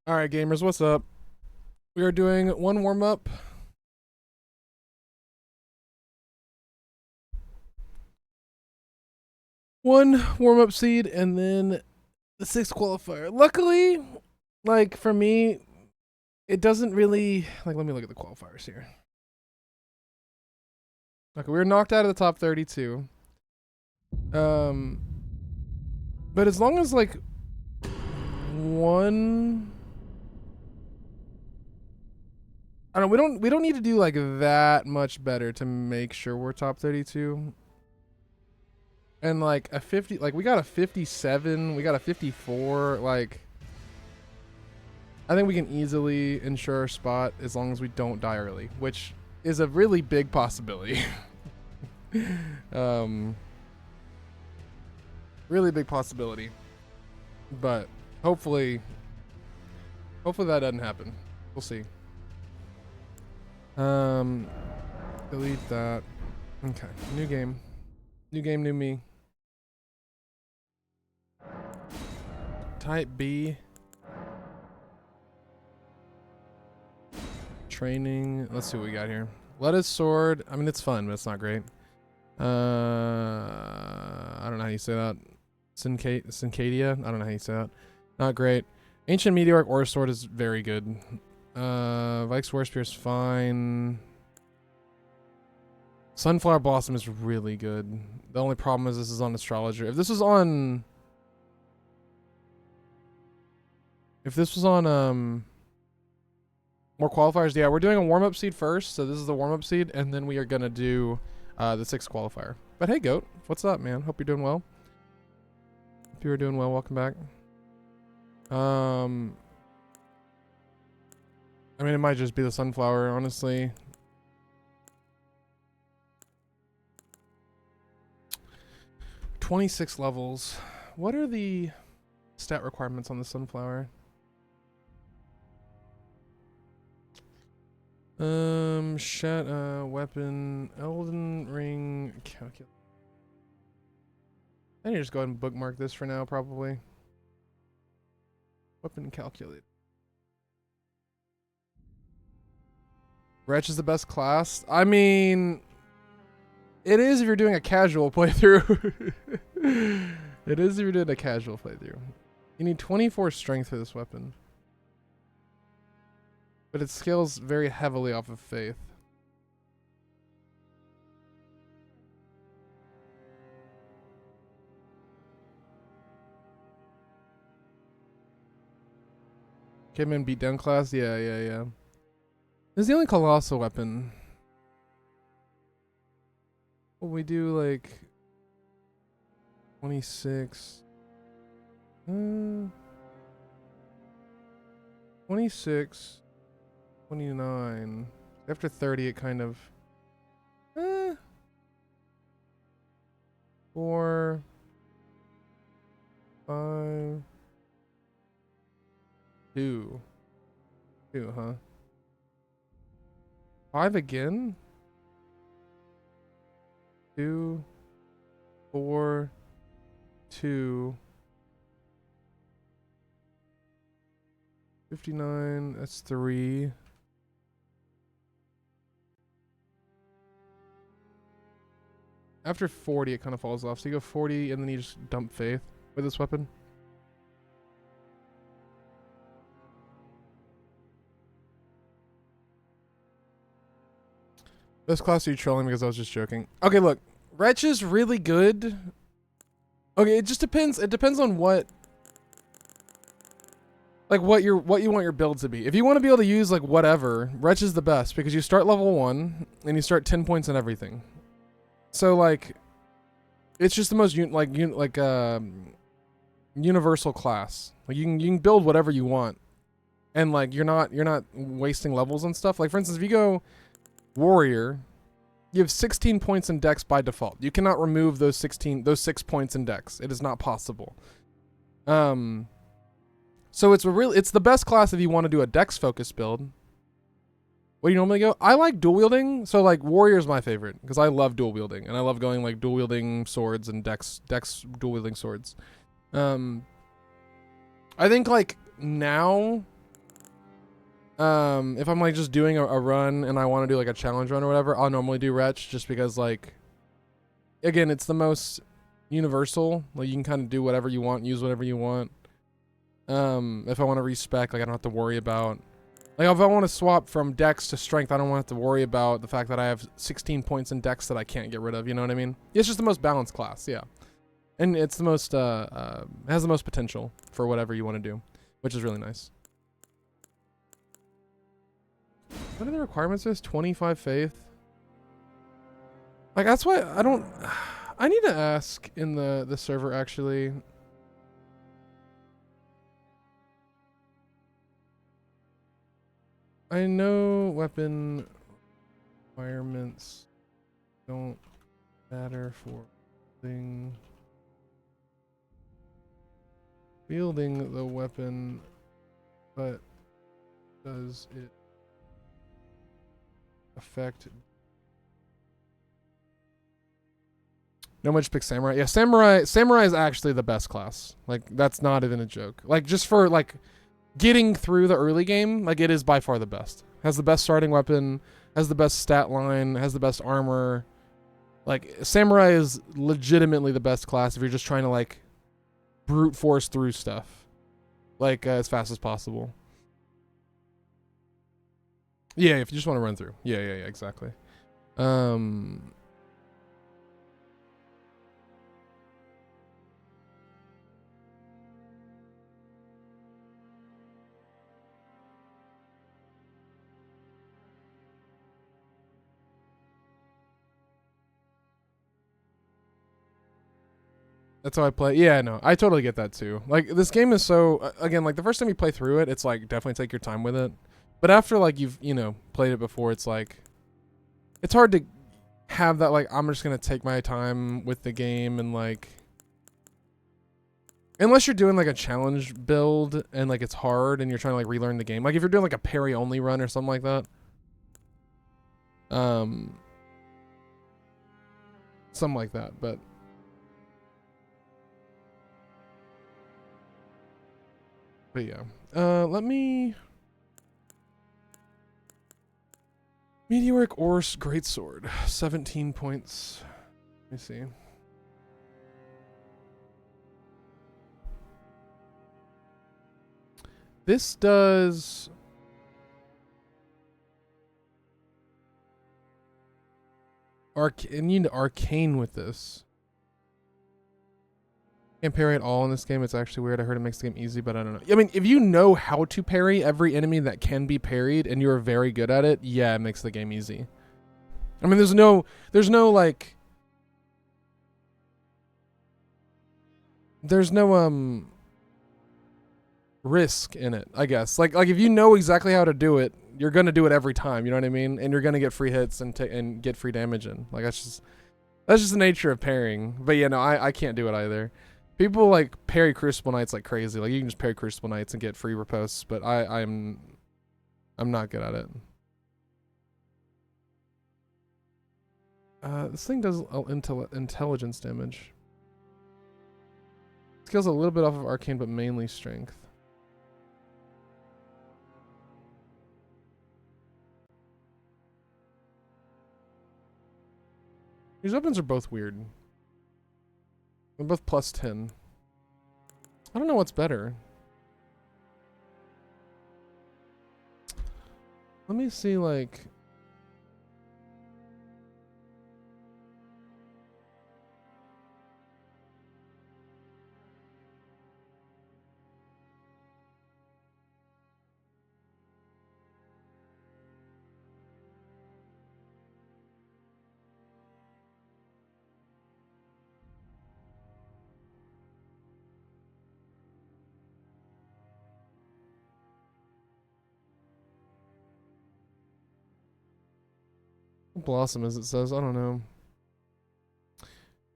All right, gamers, what's up? We are doing one warm up. One warm up seed and then the sixth qualifier. Luckily, like for me, it doesn't really like let me look at the qualifiers here. Okay, we were knocked out of the top 32. But as long as like one I don't know, we don't need to do like that much better to make sure we're top 32. And like a 50, like we got a 57, we got a 54, like I think we can easily ensure our spot as long as we don't die early, which is a really big possibility. Really big possibility. But hopefully that doesn't happen. We'll see. Delete that. Okay, new game. New game, new me. Type B. Training. Let's see what we got here. Lettuce sword. I mean, it's fun, but it's not great. I don't know how you say that. Syncadia. I don't know how you say that. Not great. Ancient meteoric ore sword is very good. Vike's war spear is fine. Sunflower blossom is really good. The only problem is this is on astrologer. If this was on more qualifiers, yeah, we're doing a warm-up seed first, so this is the warm-up seed, and then we are gonna do the sixth qualifier. But hey, Goat, what's up, man? Hope you're doing well. Hope you are doing well. Welcome back. I mean, it might just be the sunflower, honestly. $26 levels. What are the stat requirements on the sunflower? Weapon, Elden Ring, calculate. I need to just go ahead and bookmark this for now, probably. Weapon calculate. Wretch is the best class. I mean, it is if you're doing a casual playthrough. It is if you're doing a casual playthrough. You need 24 strength for this weapon. But it scales very heavily off of faith. Kidman beat down class? Yeah. This is the only colossal weapon. Well, we do like 26. 26. 29. After 30, it kind of. 4. 5. 2. 2, huh? 5 again? 2. 4. 2. 59. That's 3. After 40, it kind of falls off. So you go 40, and then you just dump faith with this weapon. This class, are you trolling because I was just joking? Okay, look. Wretch is really good. Okay, it just depends. It depends on what... Like, what you want your build to be. If you want to be able to use, like, whatever, Wretch is the best. Because you start level 1, and you start 10 points in everything. So, like... It's just the most, universal class. Like, you can build whatever you want. And, like, you're not wasting levels and stuff. Like, for instance, if you go... Warrior, you have 16 points in dex by default. You cannot remove those 6 points in dex. It is not possible. So it's the best class if you want to do a dex focused build. What do you normally go? I like dual wielding, so like Warrior is my favorite because I love dual wielding and I love going like dual wielding swords and dex dual wielding swords. I think like now If I'm like just doing a run and I want to do like a challenge run or whatever, I'll normally do retch just because like, again, it's the most universal. Like you can kind of do whatever you want, use whatever you want. If I want to respec, like I don't have to worry about, like if I want to swap from dex to strength, I don't want to have to worry about the fact that I have 16 points in dex that I can't get rid of. You know what I mean? It's just the most balanced class, yeah. And it's the most, has the most potential for whatever you want to do, which is really nice. What are the requirements for this? 25 faith? Like, that's why I don't... I need to ask in the server, actually. I know weapon requirements don't matter for wielding the weapon, but does it affect? No much pick samurai. Yeah, samurai is actually the best class. Like that's not even a joke. Like just for like getting through the early game, like it is by far the best. Has the best starting weapon, has the best stat line, has the best armor. Like samurai is legitimately the best class if you're just trying to like brute force through stuff like as fast as possible. Yeah, if you just want to run through. Yeah, exactly. That's how I play. Yeah, no, I totally get that too. Like this game is so, again, like the first time you play through it, it's like definitely take your time with it. But after like you've, you know, played it before, it's like, it's hard to have that like, I'm just going to take my time with the game and like, unless you're doing like a challenge build and like it's hard and you're trying to like relearn the game. Like if you're doing like a parry only run or something like that. Something like that, but. But yeah, let me... Meteoric Orse Greatsword, 17 points. Let me see. This does... I need Arcane with this. Can't parry at all in this game. It's actually weird. I heard it makes the game easy, but I don't know. I mean, if you know how to parry every enemy that can be parried and you're very good at it, yeah, it makes the game easy. I mean, there's no like, there's no risk in it, I guess. Like if you know exactly how to do it, you're gonna do it every time. You know what I mean? And you're gonna get free hits and get free damage in. Like that's just the nature of parrying. But yeah, no, I can't do it either. People like parry Crucible Knights like crazy. Like you can just parry Crucible Knights and get free riposts, but I'm not good at it. This thing does intelligence damage. Skills a little bit off of Arcane, but mainly strength. These weapons are both weird. They're both plus 10. I don't know what's better. Let me see, like... Blossom, as it says. I don't know.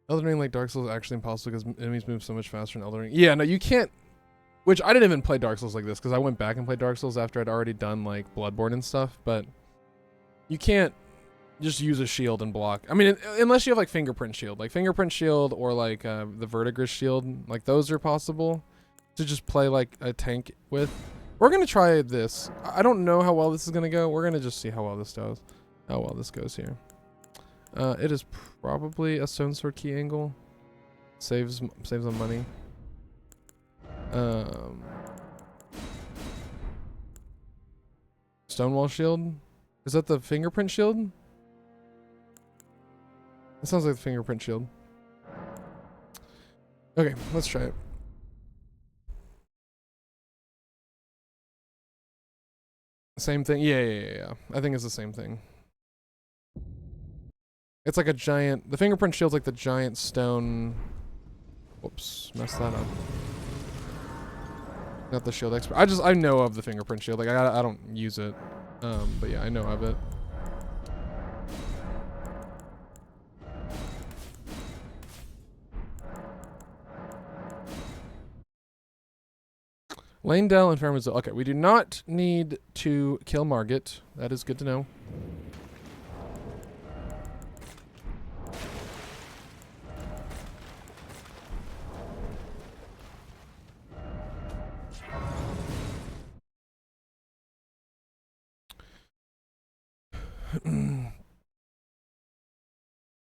Elden Ring, like Dark Souls, is actually impossible because enemies move so much faster in Elden Ring. Yeah, no, you can't. Which I didn't even play Dark Souls like this because I went back and played Dark Souls after I'd already done like Bloodborne and stuff. But you can't just use a shield and block. I mean, unless you have like Fingerprint Shield, or like the Verdigris Shield. Like those are possible to just play like a tank with. We're gonna try this. I don't know how well this is gonna go. We're gonna just see how well this does. How well this goes here. It is probably a stone sword key angle. Saves on money. Stonewall shield. Is that the fingerprint shield? It sounds like the fingerprint shield. Okay, let's try it. Same thing? Yeah. I think it's the same thing. It's like a giant... The fingerprint shield's like the giant stone... Whoops, messed that up. Not the shield expert. I know of the fingerprint shield. Like, I don't use it. But yeah, I know of it. Lanedale and Farmazil. Okay, we do not need to kill Margit. That is good to know.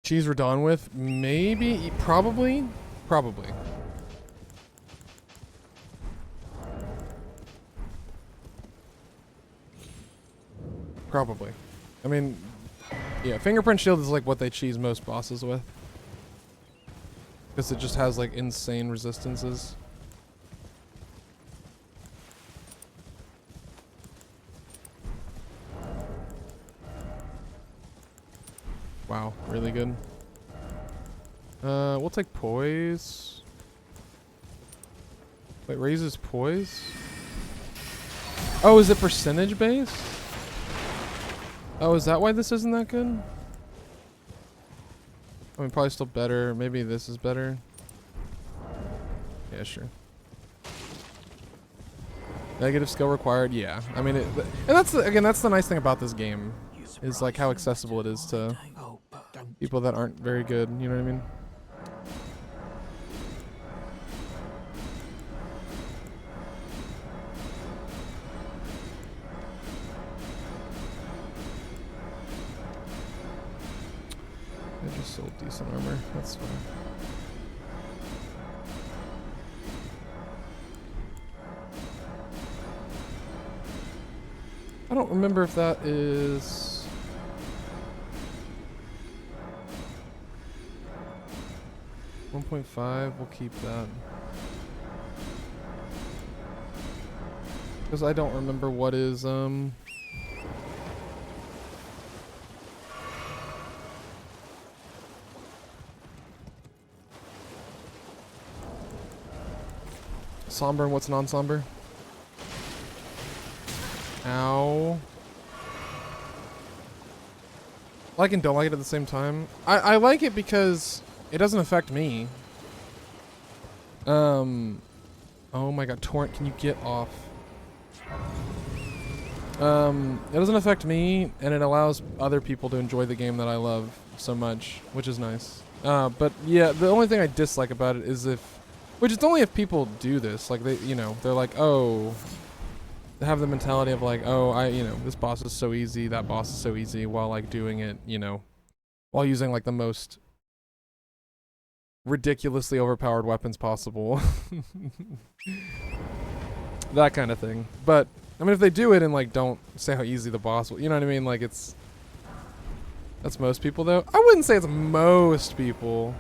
Cheese we're done with? Maybe? Probably? Probably. Probably. I mean, yeah, fingerprint shield is like what they cheese most bosses with. Because it just has like insane resistances. Wow, really good. We'll take poise. Wait, raises poise? Oh, is it percentage based? Oh, is that why this isn't that good? I mean, probably still better. Maybe this is better. Yeah, sure. Negative skill required. Yeah. I mean, and that's again, that's the nice thing about this game, is like how accessible it is to people that aren't very good. You know what I mean? I just sold decent armor. That's fine. I don't remember if that is... $1.5, we'll keep that. Because I don't remember what is, somber and what's non-somber? Ow. Like and don't like it at the same time. I like it because it doesn't affect me. Oh my god, Torrent, can you get off? It doesn't affect me, and it allows other people to enjoy the game that I love so much, which is nice. But yeah, the only thing I dislike about it is which it's only if people do this, like they, you know, they're like, oh, they have the mentality of like, oh, this boss is so easy, that boss is so easy, while like doing it, you know, while using like the most ridiculously overpowered weapons possible. That kind of thing. But I mean, if they do it and like don't say how easy the boss will, you know what I mean? Like that's most people though. I wouldn't say it's most people.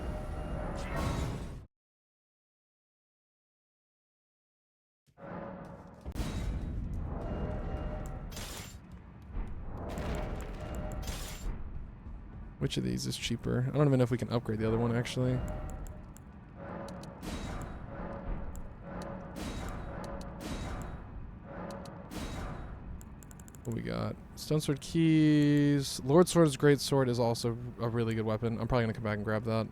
Which of these is cheaper? I don't even know if we can upgrade the other one, actually. What we got? Stone Sword Keys. Lord Sword's Great Sword is also a really good weapon. I'm probably going to come back and grab that.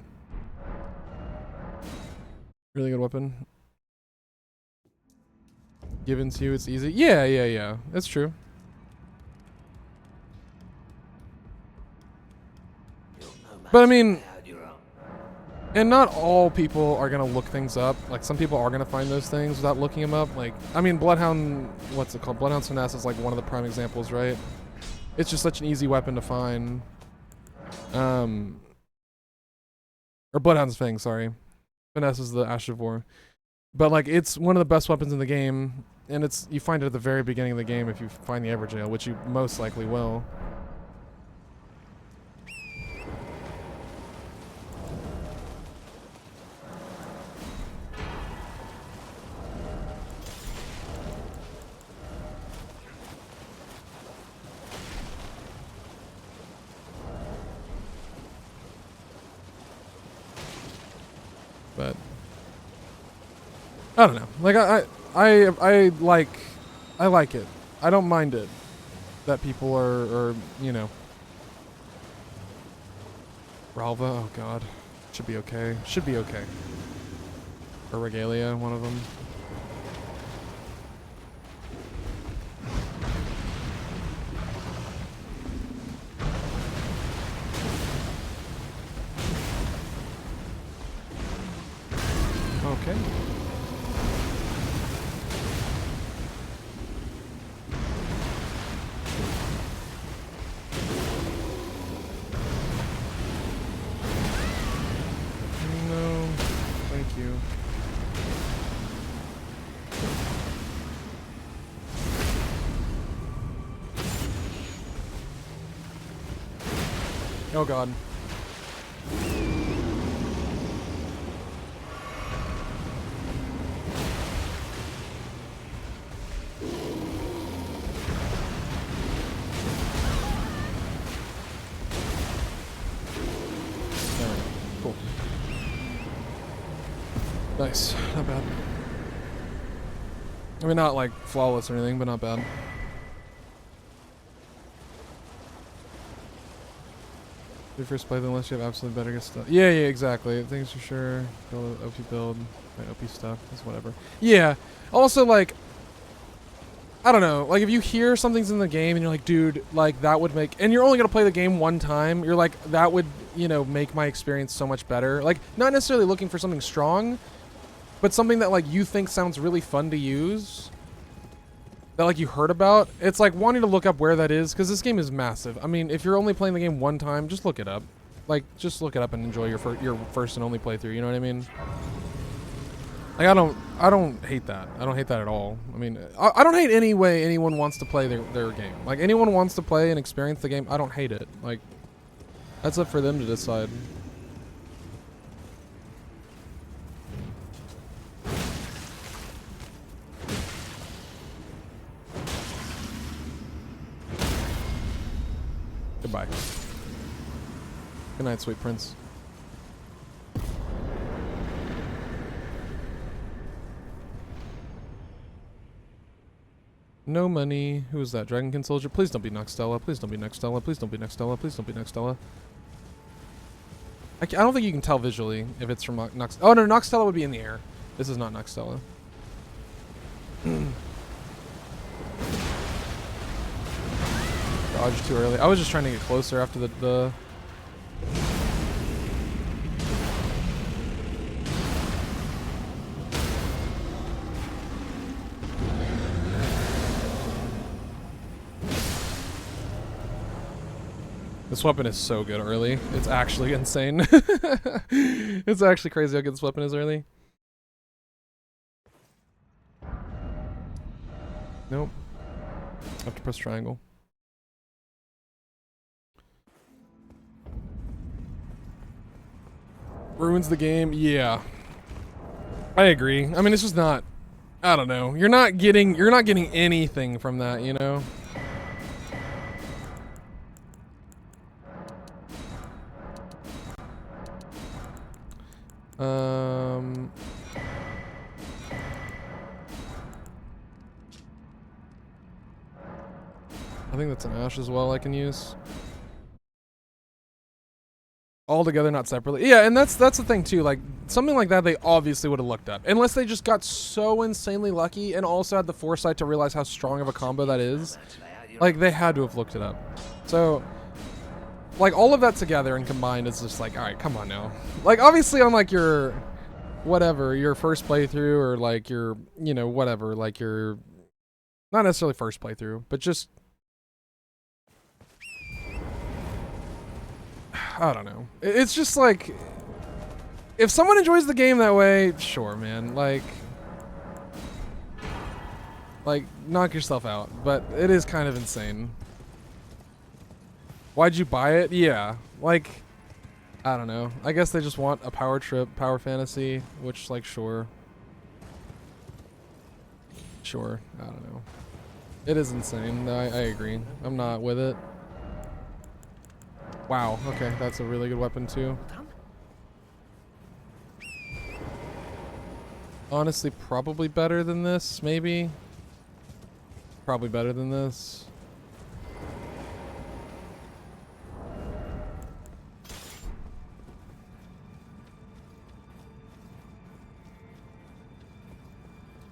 Really good weapon. Given to you, it's easy. Yeah. That's true. But I mean, And not all people are gonna look things up. Like, some people are gonna find those things without looking them up. Like, I mean, Bloodhound, what's it called? Bloodhound Finesse is like one of the prime examples, right? It's just such an easy weapon to find. Or Bloodhound's Fang, sorry. Finesse is the Ash of War. But like, it's one of the best weapons in the game, and you find it at the very beginning of the game if you find the Everjail, which you most likely will. But I don't know. Like, I like it. I don't mind it that people are you know. Ralva, oh god. Should be okay. Should be okay. Or Regalia, one of them. Okay. No, thank you. Oh god. Cool. Nice. Not bad. I mean, not like flawless or anything, but not bad. Your first play, unless you have absolutely better stuff. Yeah, exactly. Things for sure. Build OP build. My OP stuff. That's whatever. Yeah. Also, like, I don't know. Like, if you hear something's in the game and you're like, dude, like, that would make... And you're only going to play the game one time. You're like, that would, you know, make my experience so much better. Like, not necessarily looking for something strong, but something that, like, you think sounds really fun to use. That, like, you heard about. It's, like, wanting to look up where that is, because this game is massive. I mean, if you're only playing the game one time, just look it up. Like, just look it up and enjoy your first and only playthrough. You know what I mean? Like, I don't hate that. I don't hate that at all. I mean, I don't hate any way anyone wants to play their game. Like, anyone wants to play and experience the game, I don't hate it. Like, that's up for them to decide. Goodbye. Good night, sweet prince. No money. Who is that? Dragonkin Soldier? Please don't be Nextella. Please don't be Nextella. Please don't be Nextella. Please don't be Nextella. I don't think you can tell visually if it's from Nox. Oh no, Noxtella would be in the air. This is not Noxtella. Dodge too early. I was just trying to get closer after the This weapon is so good early. It's actually insane. It's actually crazy how good this weapon is early. Nope. I have to press triangle. Ruins the game? Yeah. I agree. I mean, it's just not... I don't know. You're not getting anything from that, you know? I think that's an Ash as well I can use. All together, not separately. Yeah, and that's the thing too. Like, something like that they obviously would have looked up. Unless they just got so insanely lucky and also had the foresight to realize how strong of a combo that is. Like, they had to have looked it up. So, like all of that together and combined is just like, all right, come on now. Like obviously on like your whatever, your first playthrough or like your, you know, whatever, like your not necessarily first playthrough, but just I don't know. It's just like if someone enjoys the game that way, sure, man. Like knock yourself out, but it is kind of insane. Why'd you buy it? Yeah, like I don't know. I guess they just want a power trip, power fantasy, which like sure, I don't know. It is insane. I agree. I'm not with it. Wow. Okay, that's a really good weapon too. Honestly, probably better than this, maybe. Probably better than this.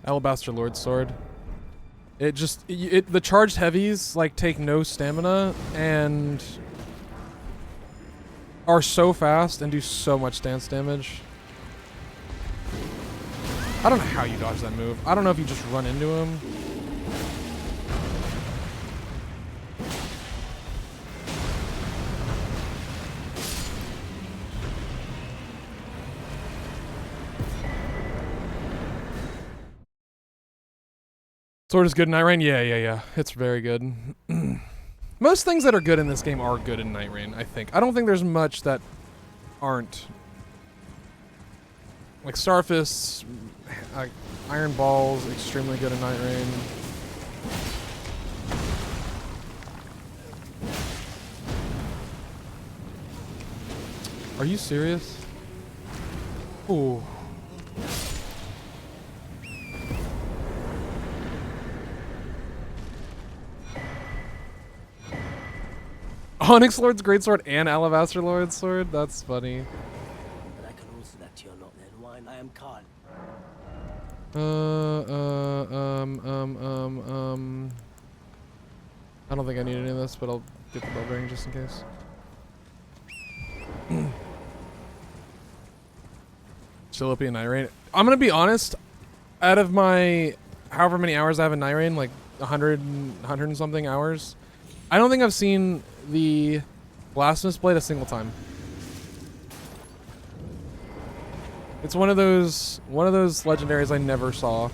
Alabaster Lord Sword. It just, the charged heavies like take no stamina and are so fast and do so much stance damage. I don't know how you dodge that move. I don't know if you just run into him. Sword is good in Night Rain? Yeah. It's very good. Most things that are good in this game are good in Night Rain, I think. I don't think there's much that aren't. Like Starfists, Iron Balls, extremely good in Night Rain. Are you serious? Ooh. Onyx Lord's Greatsword and Alabaster Lord's Sword? That's funny. But I can also that you're not then wine. I am Khan. I don't think I need any of this, but I'll get the bell bearing just in case. Philippian Night Rain. I'm gonna be honest, out of my however many hours I have in Night Rain, like 100 and something hours, I don't think I've seen the Blasphemous Blade a single time. It's one of those legendaries I never saw.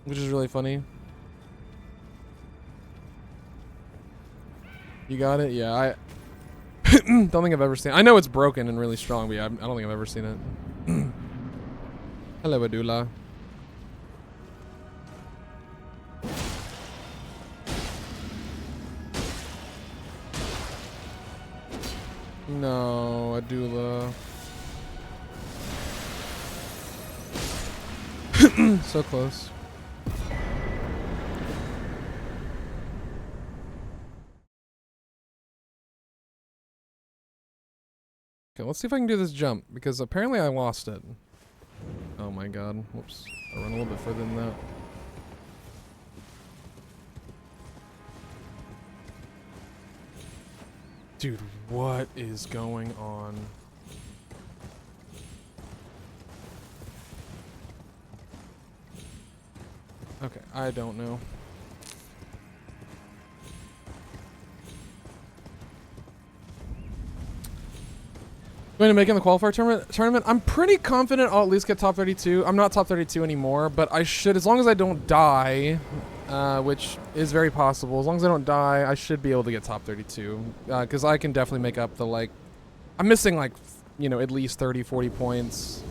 Which is really funny. You got it? Yeah, I don't think I've ever seen it. I know it's broken and really strong, but yeah, I don't think I've ever seen it. Hello, Adula. No, Adula. So close. Okay, let's see if I can do this jump, because apparently I lost it. Oh my god. Whoops. I run a little bit further than that. Dude, what is going on? Okay, I don't know. Going to make in the qualifier tournament. I'm pretty confident I'll at least get top 32. I'm not top 32 anymore, but I should, as long as I don't die, which is very possible. As long as I don't die, I should be able to get top 32, because I can definitely make up the, like, I'm missing, like, you know, at least 30, 40 points.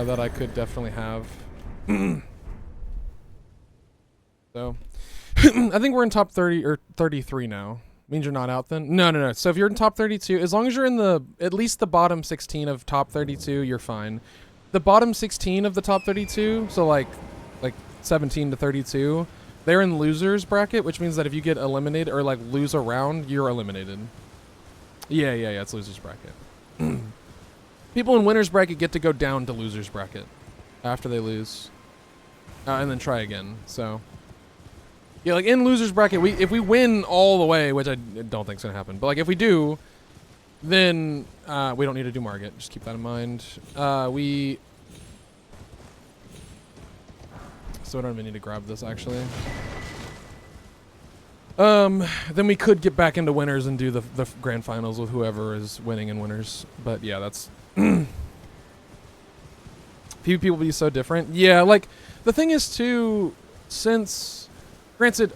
That I could definitely have. So, I think we're in top 30 or 33 now. Means you're not out then? No. So if you're in top 32, as long as you're in the, at least the bottom 16 of top 32, you're fine. The bottom 16 of the top 32, so like 17 to 32. They're in losers bracket, which means that if you get eliminated or like lose a round, you're eliminated. Yeah, it's losers bracket. People in winners bracket get to go down to losers bracket after they lose, and then try again. So yeah, like in losers bracket, if we win all the way, which I don't think is gonna happen, but like if we do, then we don't need to do Margit. Just keep that in mind. So I don't even need to grab this, actually. Then we could get back into winners and do the grand finals with whoever is winning in winners. But yeah, that's... PvP will be so different. Yeah, like, the thing is, too, since... Granted,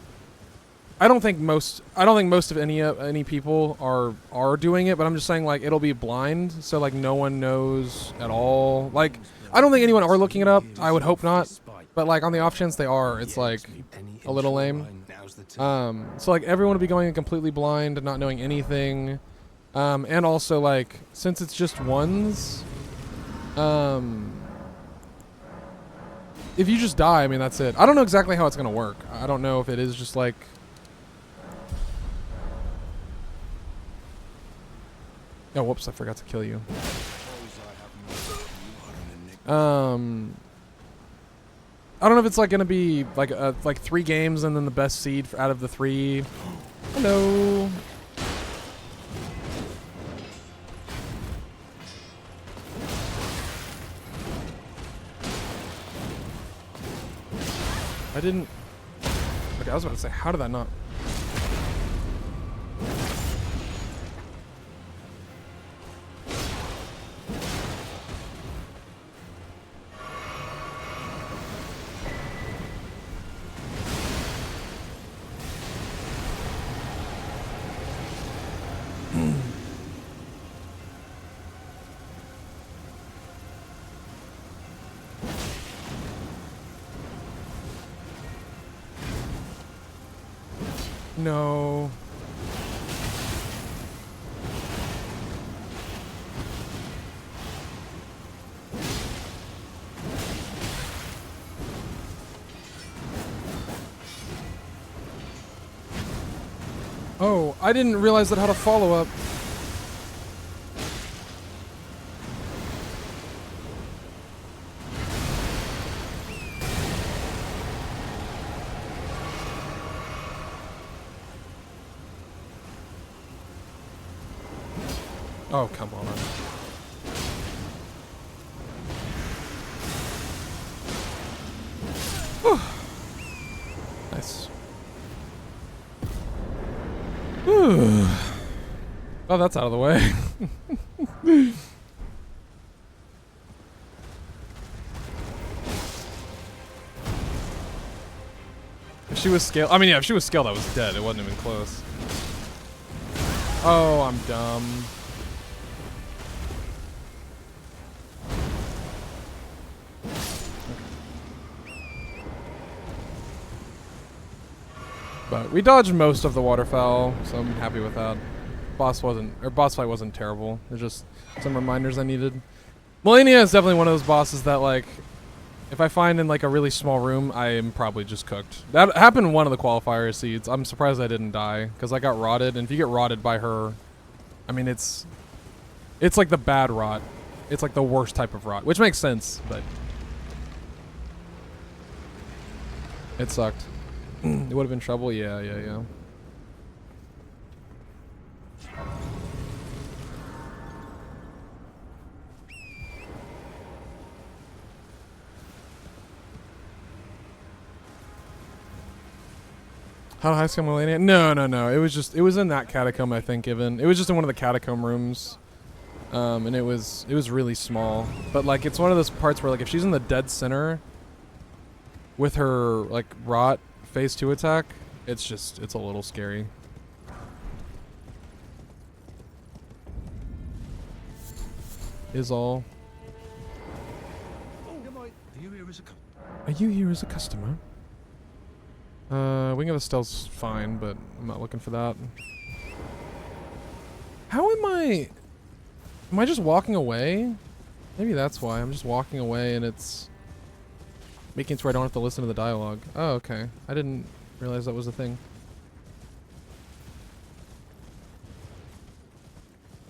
I don't think most of any people are doing it, but I'm just saying, like, it'll be blind, so, like, no one knows at all. Like, I don't think anyone are looking it up. I would hope not. But like on the off chance they are, it's like a little lame. So like everyone will be going in completely blind and not knowing anything. And also like since it's just ones, if you just die, I mean that's it. I don't know exactly how it's gonna work. I don't know if it is just like oh whoops, I forgot to kill you. I don't know if it's like gonna be like 3 games and then the best seed out of the 3. Hello. I didn't. Okay, I was about to say, how did that not? No. Oh, I didn't realize that how to follow up. Oh, come on. Nice. Oh, that's out of the way. If she was scaled, I mean, yeah, if she was scaled, I was dead. It wasn't even close. Oh, I'm dumb. But we dodged most of the waterfowl, so I'm happy with that. Boss fight wasn't terrible. There's just some reminders I needed. Melania is definitely one of those bosses that like, if I find in like a really small room, I am probably just cooked. That happened in one of the qualifier seeds. I'm surprised I didn't die because I got rotted. And if you get rotted by her, I mean it's like the bad rot. It's like the worst type of rot, which makes sense, but it sucked. It would have been trouble. Yeah. How high scale Melania? No. It was in that catacomb, I think, Evan. It was just in one of the catacomb rooms. And it was really small. But like it's one of those parts where like if she's in the dead center with her like rot phase 2 attack, it's a little scary. Is all. Are you here as a customer? Wing of Estelle's fine, but I'm not looking for that. How am I just walking away? Maybe that's why. I'm just walking away and it's... Making it to where I don't have to listen to the dialogue. Oh, okay. I didn't realize that was a thing.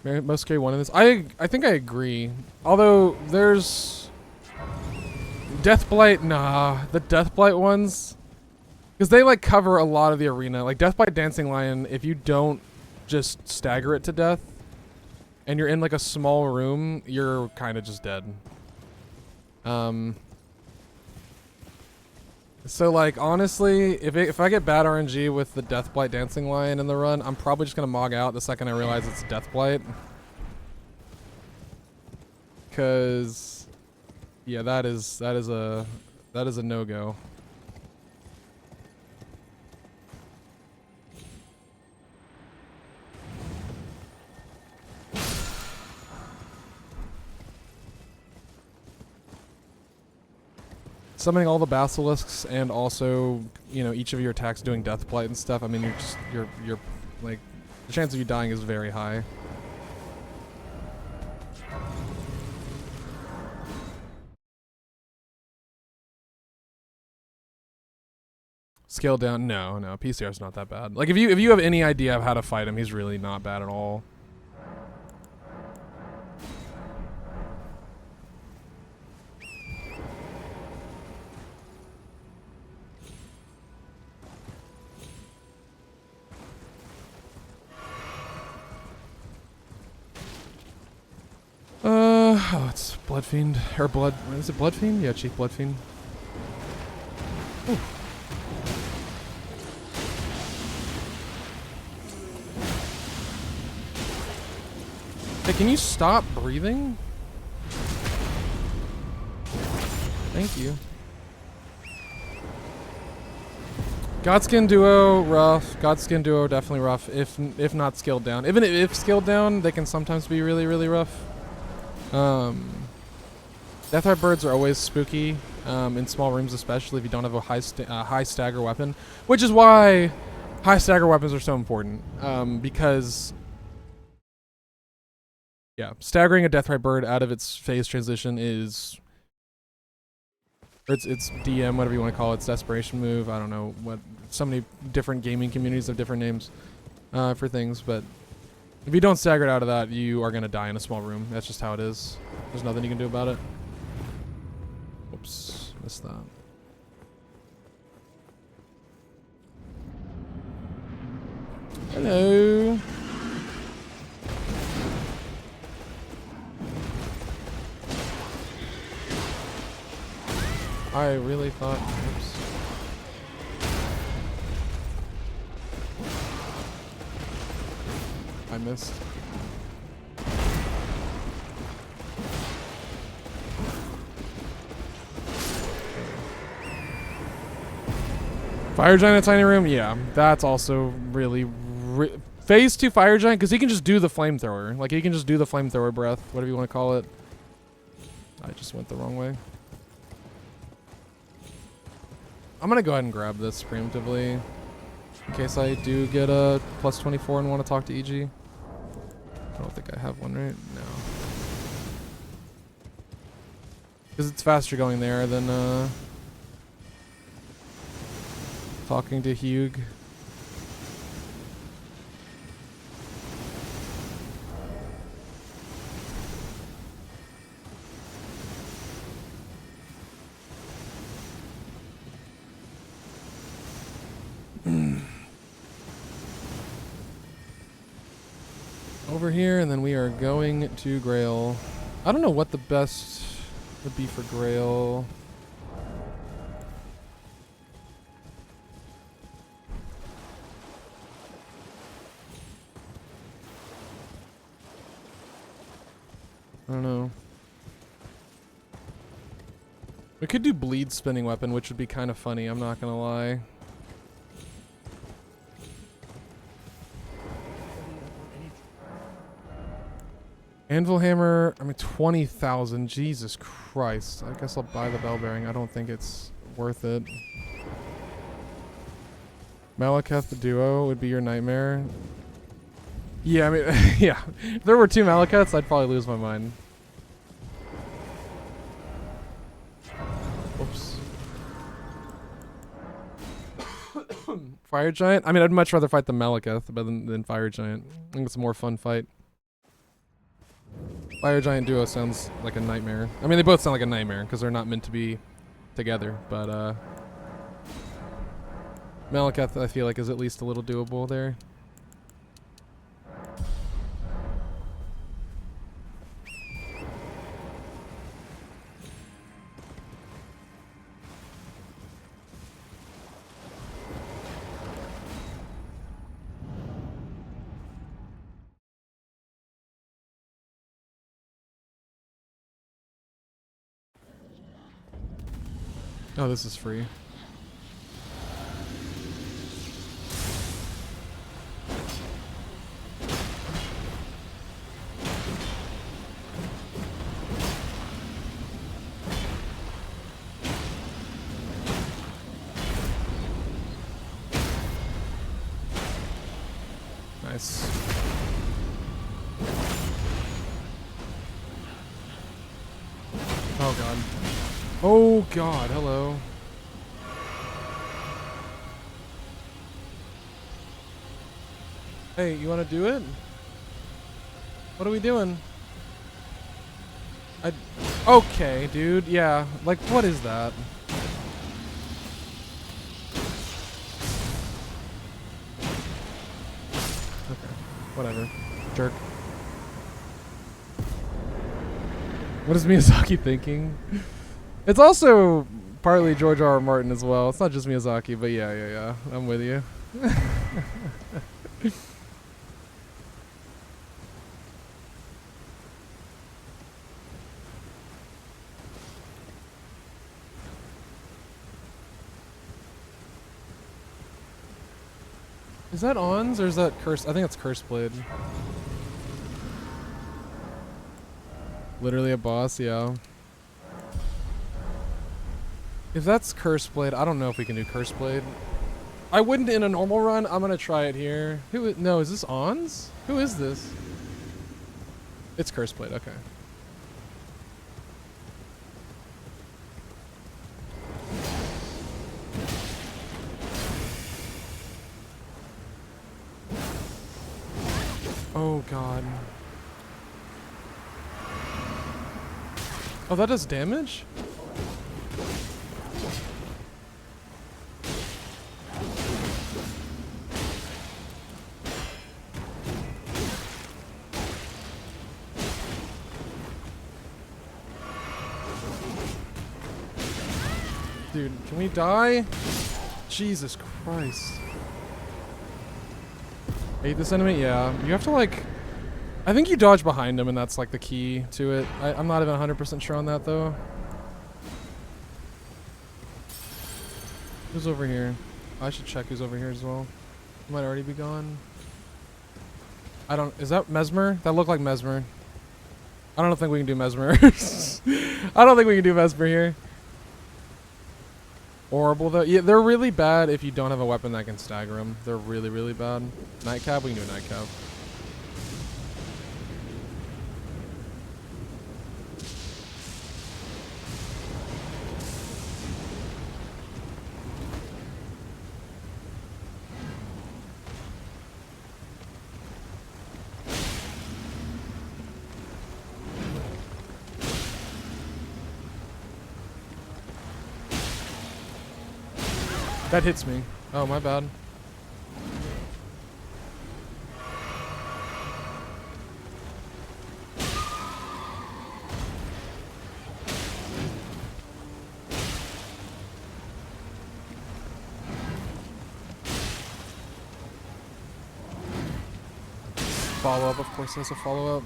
Most scary one in this. I think I agree. Although there's Deathblight. Nah, the Deathblight ones, because they like cover a lot of the arena. Like Deathblight Dancing Lion, if you don't just stagger it to death, and you're in like a small room, you're kind of just dead. So like honestly, if I get bad RNG with the Deathblight Dancing Lion in the run, I'm probably just gonna mog out the second I realize it's Deathblight. Cause yeah, that is a no-go. Summoning all the basilisks and also, you know, each of your attacks doing Deathblight and stuff. I mean, you're like, the chance of you dying is very high. Scale down? No, PCR's not that bad. Like if you have any idea of how to fight him, he's really not bad at all. Oh, it's Bloodfiend. Or Blood... Is it Bloodfiend? Yeah, Chief Bloodfiend. Ooh. Hey, can you stop breathing? Thank you. Godskin Duo, rough. Godskin Duo, definitely rough. If not scaled down. Even if scaled down, they can sometimes be really, really rough. Deathheart birds are always spooky, in small rooms especially if you don't have a high stagger weapon. Which is why high stagger weapons are so important. Because... yeah, staggering a Deathheart bird out of its phase transition is... It's DM, whatever you want to call it. It's desperation move. I don't know what. So many different gaming communities have different names for things, but if you don't stagger it out of that, you are gonna die in a small room. That's just how it is. There's nothing you can do about it. Oops, missed that. Hello. I really thought... Oops. I missed. Fire Giant in a tiny room? Yeah, that's also really... Phase 2 Fire Giant, because he can just do the flamethrower. Like, he can just do the flamethrower breath, whatever you want to call it. I just went the wrong way. I'm gonna go ahead and grab this preemptively in case I do get a plus 24 and want to talk to EG. I don't think I have one, right? No. Because it's faster going there than talking to Hugh. Over here, and then we are going to Grail. I don't know what the best would be for Grail. I don't know. We could do bleed spinning weapon, which would be kind of funny, I'm not gonna lie. Anvil Hammer, I mean 20,000, Jesus Christ. I guess I'll buy the bell bearing. I don't think it's worth it. Malekith the duo would be your nightmare. Yeah, I mean, yeah. If there were 2 Malekiths, I'd probably lose my mind. Oops. Fire Giant? I mean, I'd much rather fight the Malekith than Fire Giant. I think it's a more fun fight. Fire Giant duo sounds like a nightmare. I mean, they both sound like a nightmare because they're not meant to be together. But Malekith, I feel like, is at least a little doable there. Oh, this is free. Nice. Oh god. Oh god, hello. Hey, you wanna do it? What are we doing? Okay, dude, yeah. Like, what is that? Okay, whatever. Jerk. What is Miyazaki thinking? It's also partly George R.R. Martin as well. It's not just Miyazaki, but yeah. I'm with you. Is that Ons or is that Curse? I think it's Curse Blade. Literally a boss, yeah. If that's Curse Blade, I don't know if we can do Curse Blade. I wouldn't in a normal run. I'm gonna try it here. No, is this Ons? Who is this? It's Curse Blade, okay. Oh god. Oh, that does damage? Dude, can we die? Jesus Christ. Hate this enemy? Yeah. You have to like... I think you dodge behind him and that's like the key to it. I'm not even 100% sure on that though. Who's over here? I should check who's over here as well. He might already be gone. I don't... Is that Mesmer? That looked like Mesmer. I don't think we can do Mesmer. I don't think we can do Mesmer here. Horrible though. Yeah, they're really bad if you don't have a weapon that can stagger them. They're really, really bad. Nightcap? We can do a nightcap. That hits me. Oh, my bad. Follow-up, of course, there's a follow-up.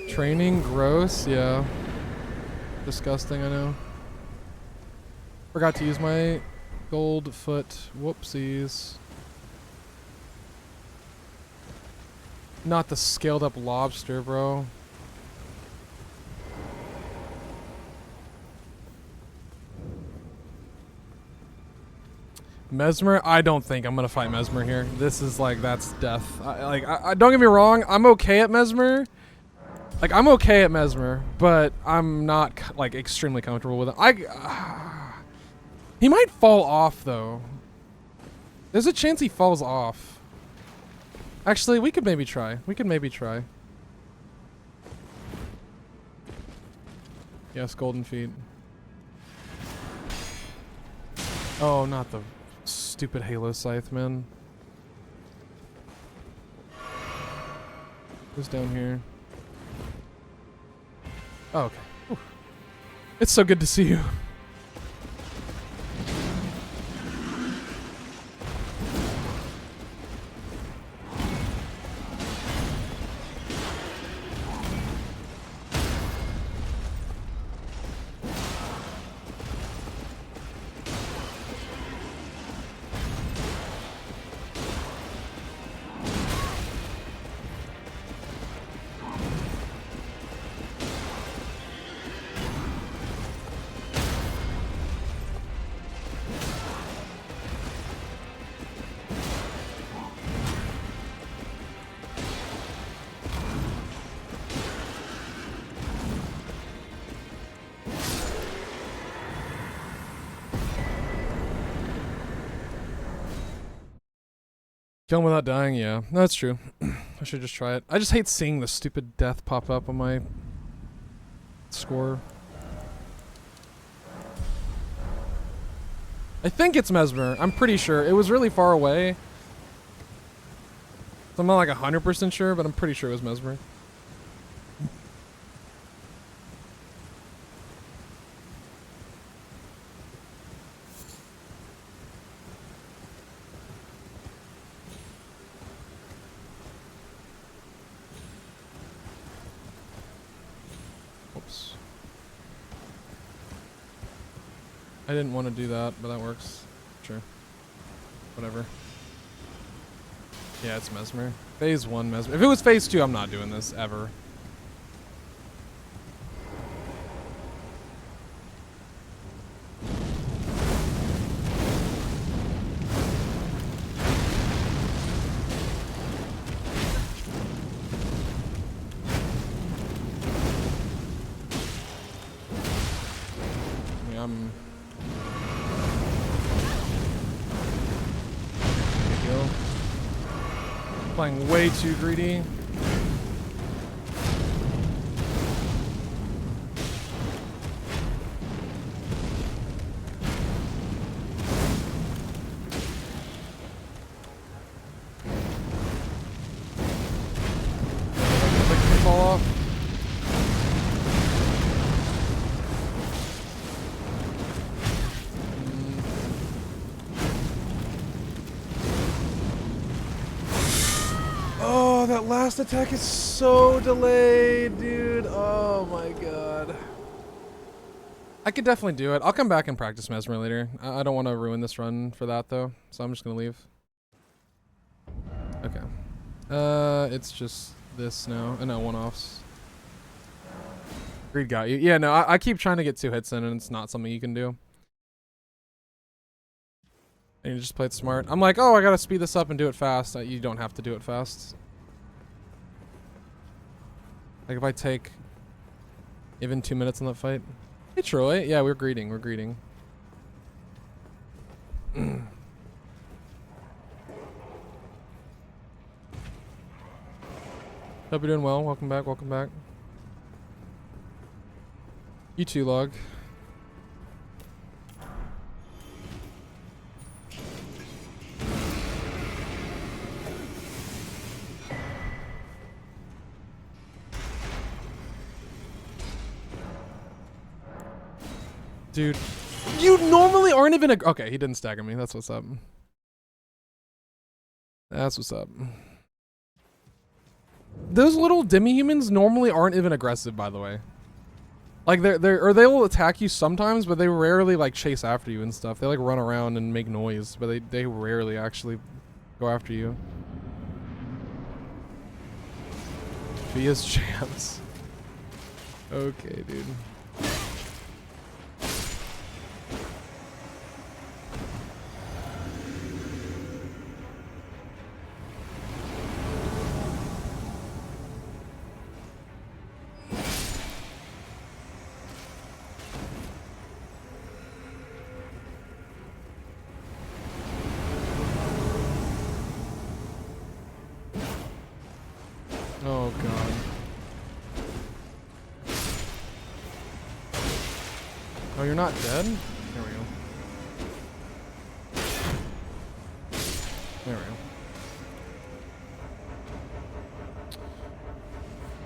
Training, gross, yeah. Disgusting, I know. Forgot to use my gold foot. Whoopsies. Not the scaled up lobster, bro. Mesmer? I don't think I'm gonna fight Mesmer here. This is like, that's death. Don't get me wrong, I'm okay at Mesmer. Like, I'm okay at Mesmer, but I'm not, like, extremely comfortable with it. He might fall off, though. There's a chance he falls off. Actually, we could maybe try. Yes, golden feet. Oh, not the stupid Halo Scythe, man. Who's down here? Oh, okay. Whew. It's so good to see you. Kill him without dying? Yeah. No, that's true. I should just try it. I just hate seeing the stupid death pop up on my score. I think it's Mesmer. I'm pretty sure. It was really far away. So I'm not like 100% sure, but I'm pretty sure it was Mesmer. Oops. I didn't want to do that, but that works. Sure. Whatever. Yeah, it's Mesmer. Phase 1 Mesmer. If it was Phase 2, I'm not doing this, ever. I'm... Playing way too greedy. Fall off. Oh, that last attack is so delayed, dude. Oh my god. I could definitely do it. I'll come back and practice Mesmer later. I don't want to ruin this run for that, though. So I'm just going to leave. Okay. It's just this now. No, one-offs. Greed got you. Yeah, no, I keep trying to get 2 hits in, and it's not something you can do. And you just play it smart. I'm like, oh, I gotta speed this up and do it fast. You don't have to do it fast. Like if I take even 2 minutes in that fight. Hey Troy, yeah, we're greeting. Hope you're doing well. Welcome back. You too, Log. Dude, you normally aren't even okay, he didn't stagger me. That's what's up. Those little demi-humans normally aren't even aggressive, by the way. Like they'll attack you sometimes, but they rarely like chase after you and stuff. They like run around and make noise, but they rarely actually go after you. Via's chance. Okay, dude. Oh, you're not dead? There we go. There we go.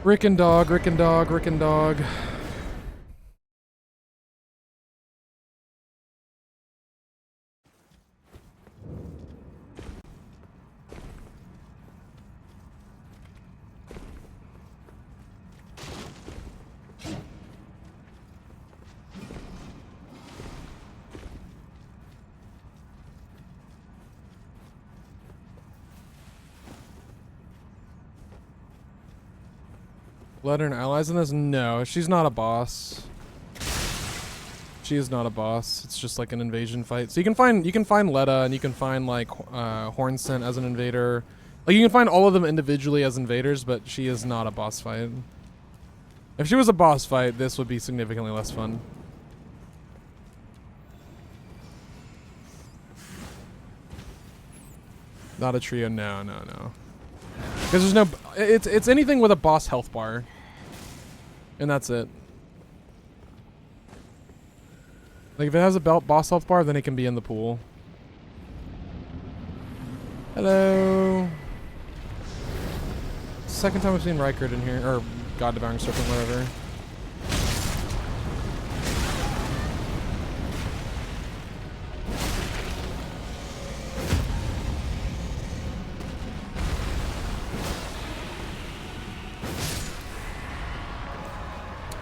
Rick and dog, Rick and dog, Rick and dog. Let her and allies in this? No, she's not a boss. She is not a boss. It's just like an invasion fight. So you can find Letta and you can find like Hornsent as an invader. Like you can find all of them individually as invaders, but she is not a boss fight. If she was a boss fight, this would be significantly less fun. Not a trio, no. Because there's no, it's anything with a boss health bar. And that's it. Like if it has a boss health bar, then it can be in the pool. Hello. Second time I've seen Rykard in here, or God Devouring Serpent, whatever.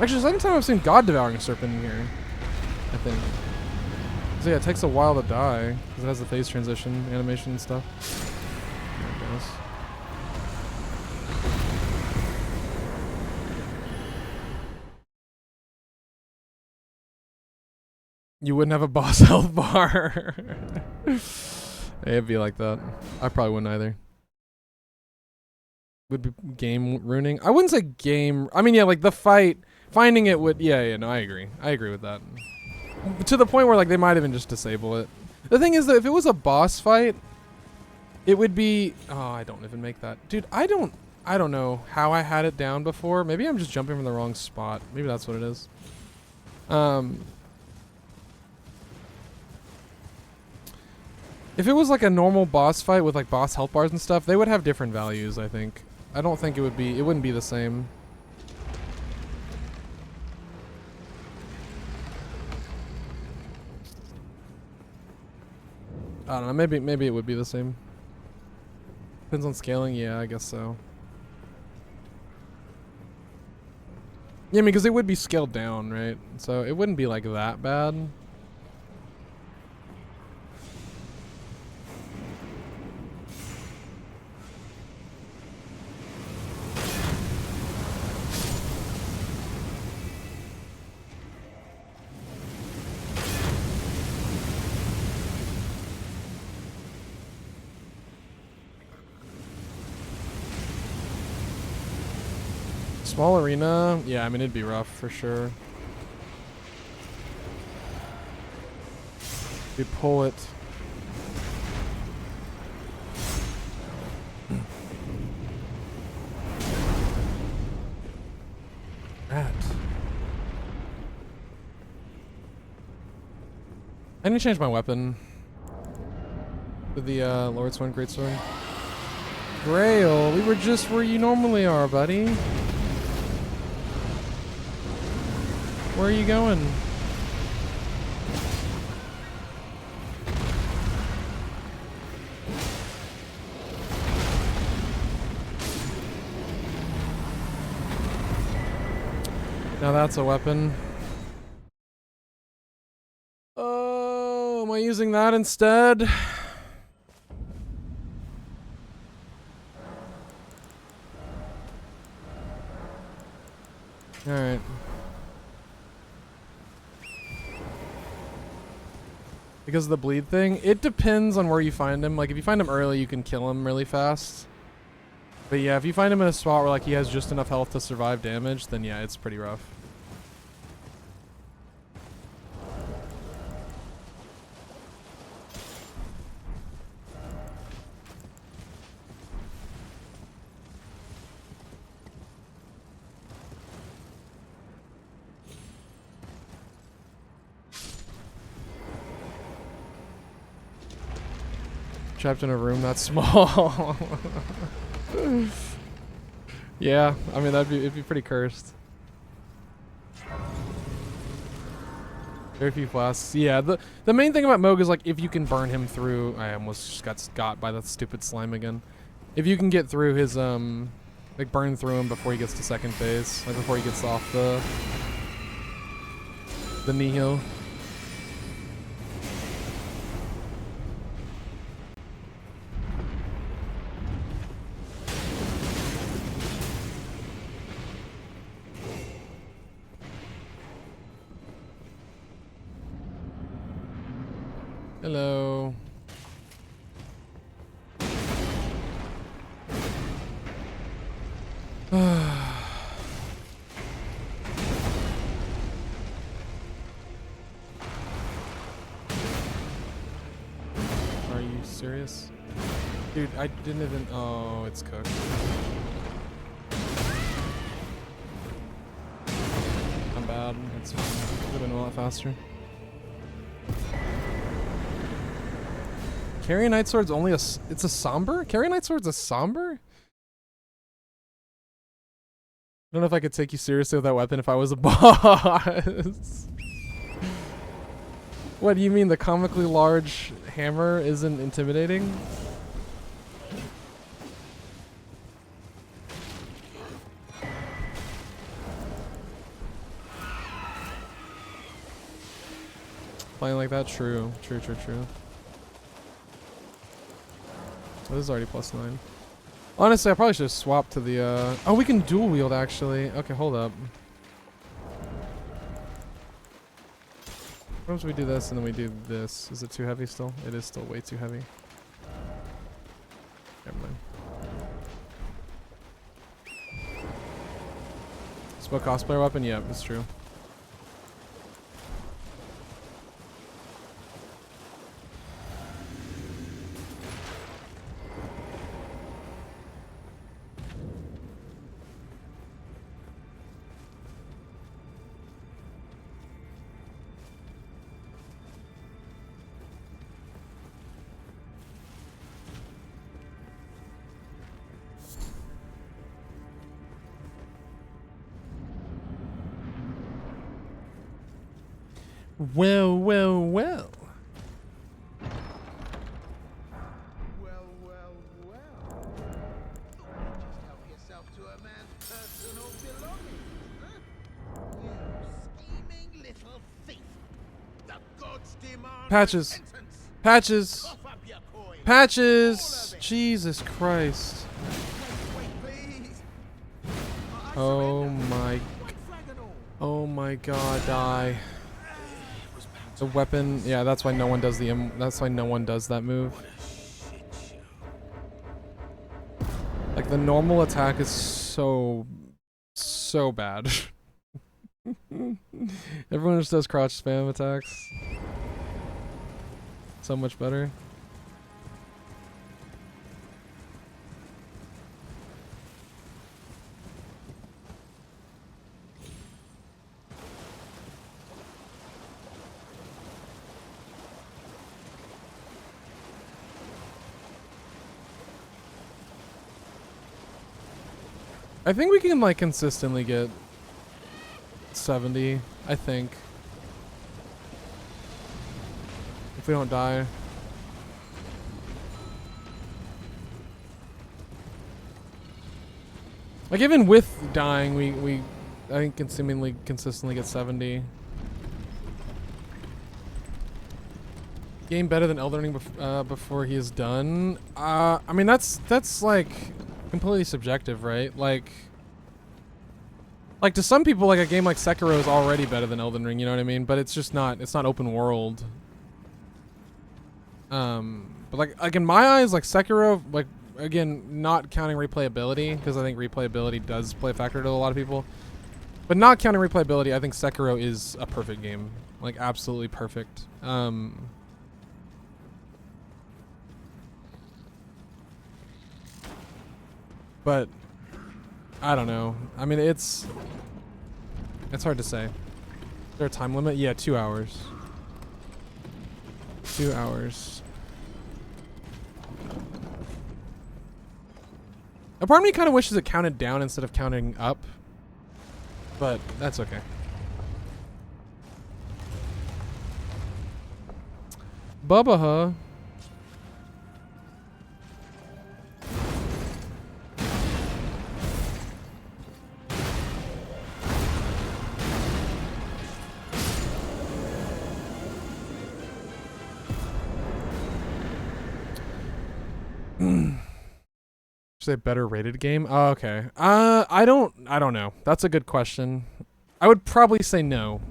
Actually, second time I've seen God Devouring Serpent in here, I think. So yeah, it takes a while to die, because it has the phase transition animation and stuff. There it goes. You wouldn't have a boss health bar. It'd be like that. I probably wouldn't either. Would be game ruining. I wouldn't say game. I mean, yeah, like the fight, finding it would. Yeah, no, I agree. I agree with that. To the point where like they might even just disable it. The thing is that if it was a boss fight, it would be. Oh, I don't even make that, dude. I don't know how I had it down before. Maybe I'm just jumping from the wrong spot. Maybe that's what it is. If it was like a normal boss fight with like boss health bars and stuff, they would have different values, I think. I don't think it wouldn't be the same. I don't know, maybe it would be the same. Depends on scaling, yeah, I guess so. Yeah, I mean, because it would be scaled down, right? So it wouldn't be like that bad. Small arena, yeah, I mean, it'd be rough for sure. We pull it. Rat. I need to change my weapon. With the Lord Sword, Great Sword. Grail, we were just where you normally are, buddy. Where are you going? Now that's a weapon. Oh, am I using that instead? Alright. Because of the bleed thing? It depends on where you find him. Like, if you find him early, you can kill him really fast. But yeah, if you find him in a spot where, like, he has just enough health to survive damage, then yeah, it's pretty rough. Trapped in a room that small. Yeah, I mean it'd be pretty cursed. Very few flasks. Yeah, the main thing about Moog is like if you can burn him through. I almost just got by that stupid slime again. If you can get through his like burn through him before he gets to second phase, like before he gets off the nihil. Hello. Are you serious? Dude, I didn't even... Oh, it's cooked. I'm bad. It's fine. Could have been a lot faster. Carry Night Sword's only it's a somber? Carry Night Sword's a somber? I don't know if I could take you seriously with that weapon if I was a boss. What do you mean the comically large hammer isn't intimidating? Playing like that? True. True. Oh, this is already +9. Honestly, I probably should have swapped to the, oh, we can dual wield, actually. Okay, hold up. What if we do this and then we do this? Is it too heavy still? It is still way too heavy. Never mind. Smoke cosplayer weapon? Yeah, it's true. Well. Well. Thought you'd just help yourself to a man's personal belongings, huh? You scheming little thief. The gods demand Patches. repentance. Patches. Cough up your coin. Patches. Jesus Christ. Wait, please. Oh my. White flag and all. Oh my God. Die. The weapon. Yeah, that's why no one does the. That's why no one does that move. Like the normal attack is so bad. Everyone just does crouch spam attacks. So much better. I think we can like consistently get 70, I think. If we don't die. Like even with dying, we I think can seemingly consistently get 70. Game better than Elden Ring before he is done. I mean that's like completely subjective, right? Like to some people, like a game like Sekiro is already better than Elden Ring, you know what I mean? But it's just not. It's not open world. But like in my eyes, like Sekiro, like again, not counting replayability because I think replayability does play a factor to a lot of people. But not counting replayability, I think Sekiro is a perfect game, like absolutely perfect. But I don't know. I mean, it's hard to say. Is there a time limit? Yeah, 2 hours. 2 hours. A part of me kind of wishes it counted down instead of counting up, but that's okay. Bubba, huh? Say better rated game? Oh, okay. I don't know. That's a good question. I would probably say no,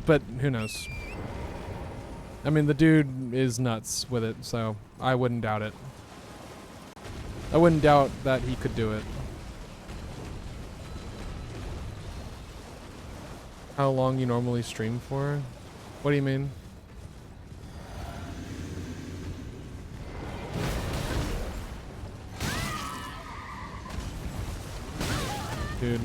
but who knows? I mean, the dude is nuts with it, so I wouldn't doubt it. I wouldn't doubt that he could do it. How long you normally stream for? What do you mean? Dude.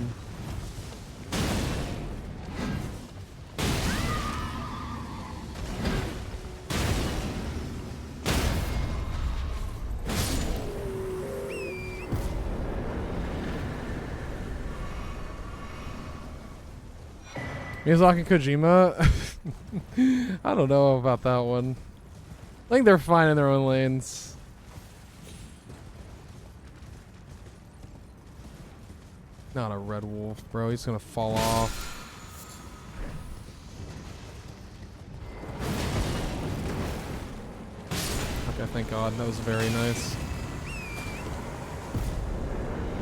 Miyazaki Kojima? I don't know about that one. I think they're fine in their own lanes. Not a red wolf, bro. He's gonna fall off. Okay, thank God. That was very nice.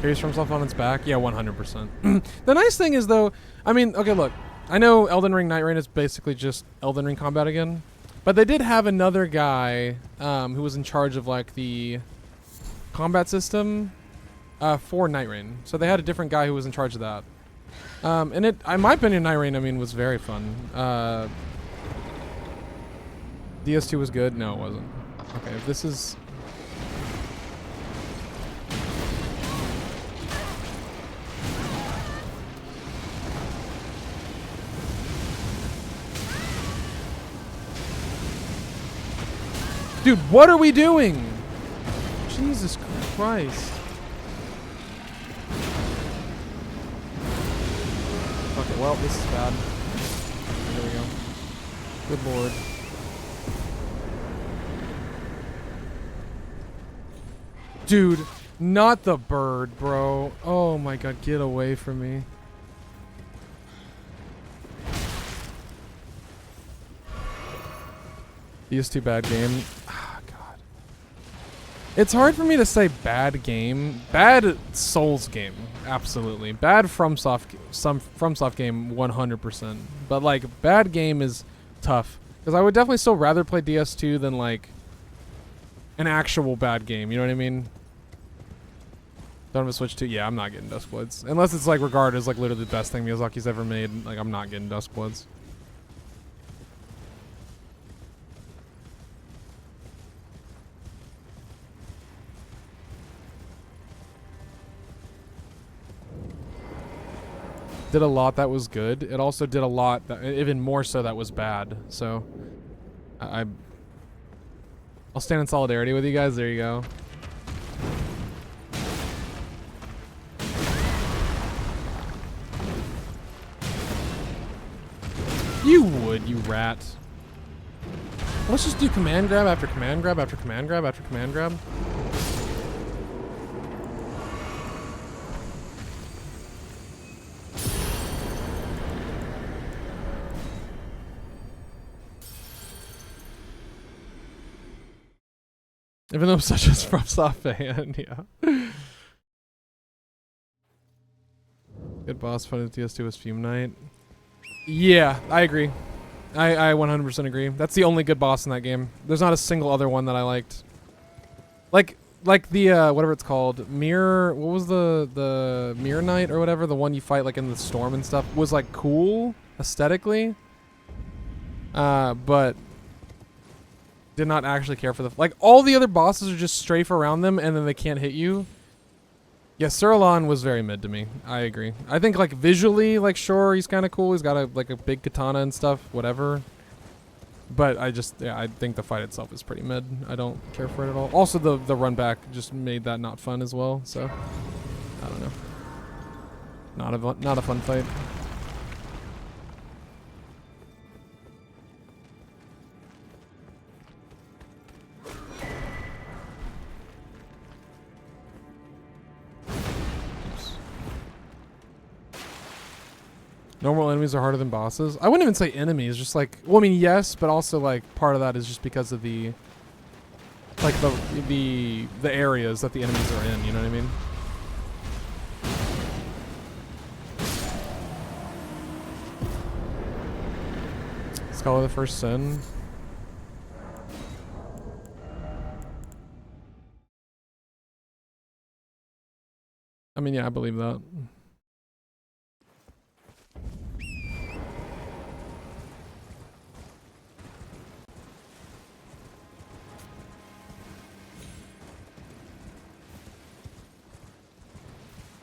Carries for himself on its back? Yeah, 100%. The nice thing is, though, I mean, okay, look. I know Elden Ring Night Rain is basically just Elden Ring combat again. But they did have another guy who was in charge of, like, the combat system for Night Rain. So they had a different guy who was in charge of that. And it, in my opinion, Night Rain, I mean, was very fun. DS2 was good? No, it wasn't. Okay, if this is... Dude, what are we doing? Jesus Christ. Okay, well, this is bad. There we go. Good lord. Dude, not the bird, bro. Oh my God, get away from me. DS2 bad game. Ah, God. It's hard for me to say bad game. Bad Souls game, absolutely. Bad FromSoft game, 100%. But like, bad game is tough because I would definitely still rather play DS2 than like an actual bad game. You know what I mean? Don't have a Switch 2. Yeah, I'm not getting Duskbloods unless it's like regarded as like literally the best thing Miyazaki's ever made. Like, I'm not getting Duskbloods. Did a lot that was good. It also did a lot that, even more so, that was bad. So, I'll stand in solidarity with you guys. There you go. You would, you rat. Let's just do command grab after command grab after command grab after command grab. Even though I'm such a FromSoft fan, yeah. Good boss fight at DS2 was Fume Knight. Yeah, I agree. I 100% agree. That's the only good boss in that game. There's not a single other one that I liked. Like the whatever it's called, Mirror. What was the Mirror Knight or whatever? The one you fight like in the storm and stuff was like cool aesthetically. But did not actually care for the like all the other bosses are just strafe around them and then they can't hit you. Yeah, Surlon was very mid to me. I agree. I think like visually, like sure, he's kind of cool. He's got a like a big katana and stuff, whatever. But I think the fight itself is pretty mid. I don't care for it at all. Also, the run back just made that not fun as well. So, I don't know. Not a fun fight. Normal enemies are harder than bosses. I wouldn't even say enemies, just like, well, I mean, yes, but also like part of that is just because of the, like the areas that the enemies are in. You know what I mean? Skull of the First Sin. I mean, yeah, I believe that.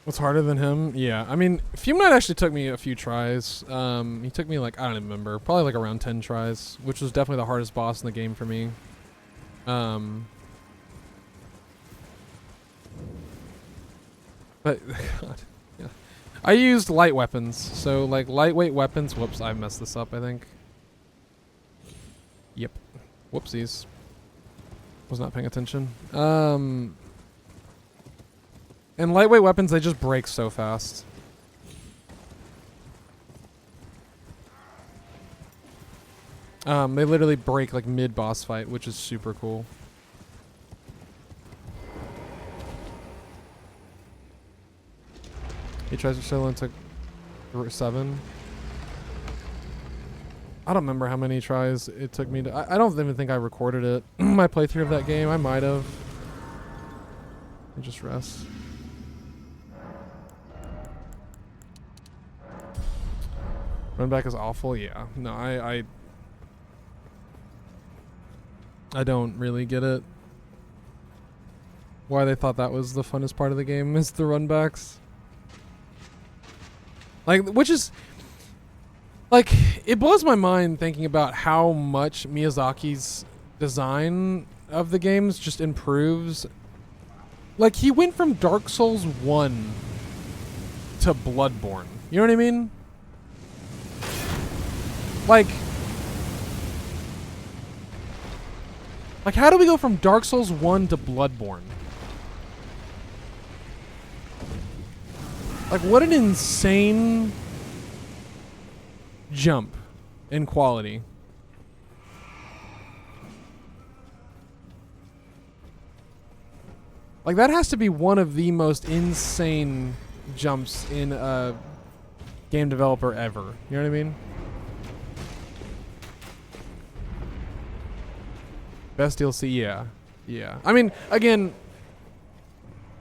What's harder than him? Yeah, I mean, Fume Knight actually took me a few tries. He took me like, I don't even remember, probably like around 10 tries, which was definitely the hardest boss in the game for me. But, God, yeah. I used light weapons, so like lightweight weapons. Whoops, I messed this up, I think. Yep. Whoopsies. Was not paying attention. And lightweight weapons, they just break so fast. They literally break like mid-boss fight, which is super cool. He tries to sell into 7. I don't remember how many tries it took me to... I don't even think I recorded it. My playthrough of that game, I might have. I just rest. Run back is awful. Yeah. No, I don't really get it. Why they thought that was the funnest part of the game is the run backs. Like, which is like, it blows my mind thinking about how much Miyazaki's design of the games just improves. Like, he went from Dark Souls 1 to Bloodborne. You know what I mean? Like, how do we go from Dark Souls 1 to Bloodborne? Like, what an insane jump in quality. Like, that has to be one of the most insane jumps in a game developer ever. You know what I mean? Best DLC, yeah. Yeah. I mean, again,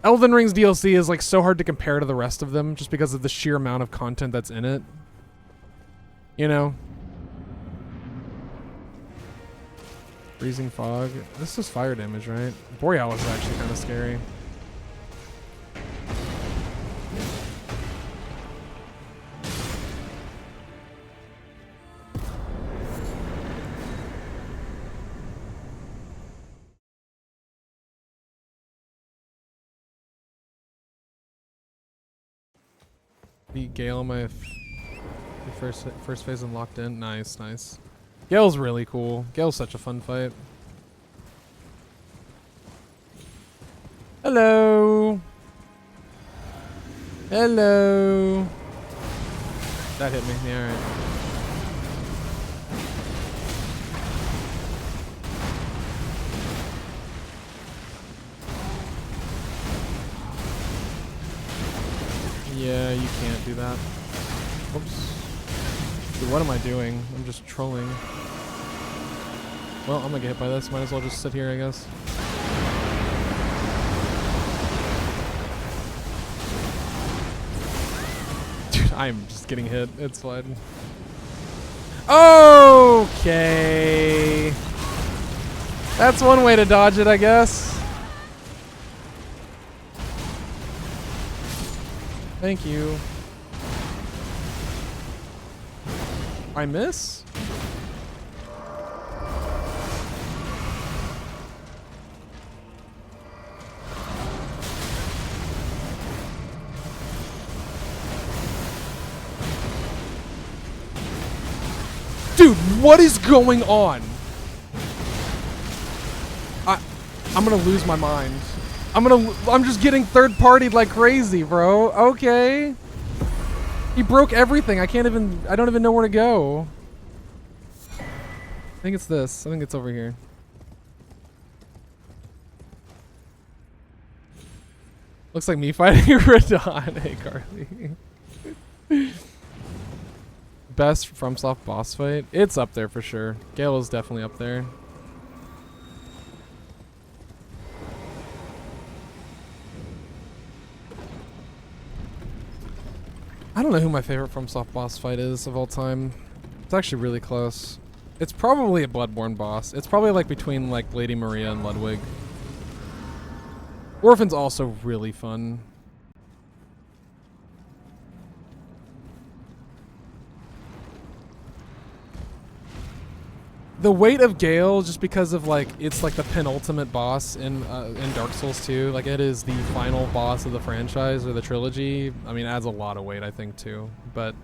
Elden Ring's DLC is like so hard to compare to the rest of them just because of the sheer amount of content that's in it. You know? Freezing fog. This is fire damage, right? Borealis is actually kind of scary. Beat Gale on my first phase and locked in. Nice, nice. Gale's really cool. Gale's such a fun fight. Hello. Hello. That hit me. Yeah, alright. Yeah, you can't do that. Oops. Dude, what am I doing? I'm just trolling. Well, I'm gonna get hit by this. Might as well just sit here, I guess. Dude, I'm just getting hit. It's fine. Okay. That's one way to dodge it, I guess. Thank you. I miss? Dude, what is going on? I'm gonna lose my mind. I'm just getting third-partied like crazy, bro. Okay. He broke everything. I don't even know where to go. I think it's this. I think it's over here. Looks like me fighting Radon. Hey, Carly. Best FromSoft boss fight? It's up there for sure. Gale is definitely up there. I don't know who my favorite FromSoft boss fight is of all time. It's actually really close. It's probably a Bloodborne boss. It's probably like between like Lady Maria and Ludwig. Orphan's also really fun. The weight of Gale, just because of like it's like the penultimate boss in Dark Souls 2. Like it is the final boss of the franchise or the trilogy. I mean, it adds a lot of weight, I think, too. But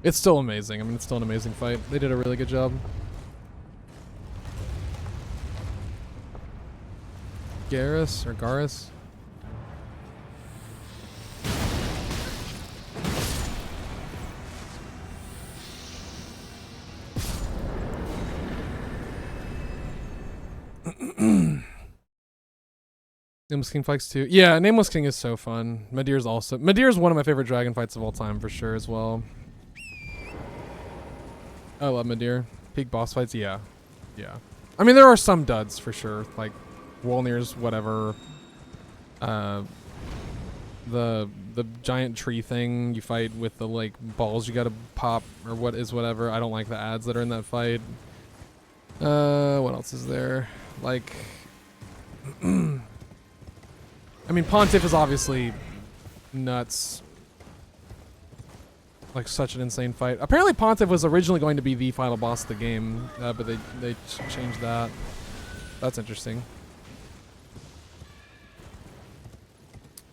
it's still amazing. I mean, it's still an amazing fight. They did a really good job. Garrus or Garrus? Nameless King fights too. Yeah, Nameless King is so fun. Midir's also. Midir's one of my favorite dragon fights of all time for sure as well. I love Midir. Peak boss fights, yeah. Yeah. I mean, there are some duds for sure. Like Wolnir's whatever. The giant tree thing you fight with the like balls you gotta pop or what is whatever. I don't like the ads that are in that fight. What else is there? Like I mean, Pontiff is obviously nuts. Like such an insane fight. Apparently Pontiff was originally going to be the final boss of the game, but they changed that. That's interesting.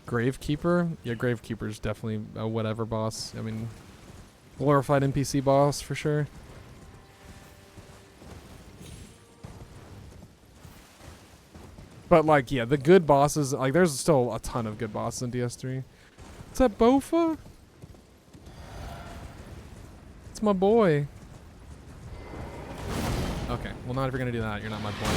Gravekeeper? Yeah, Gravekeeper's definitely a whatever boss. I mean, glorified NPC boss for sure. But like, yeah, the good bosses, like there's still a ton of good bosses in DS3. Is that Bofa? It's my boy. Okay, well not if you're gonna do that, you're not my boy.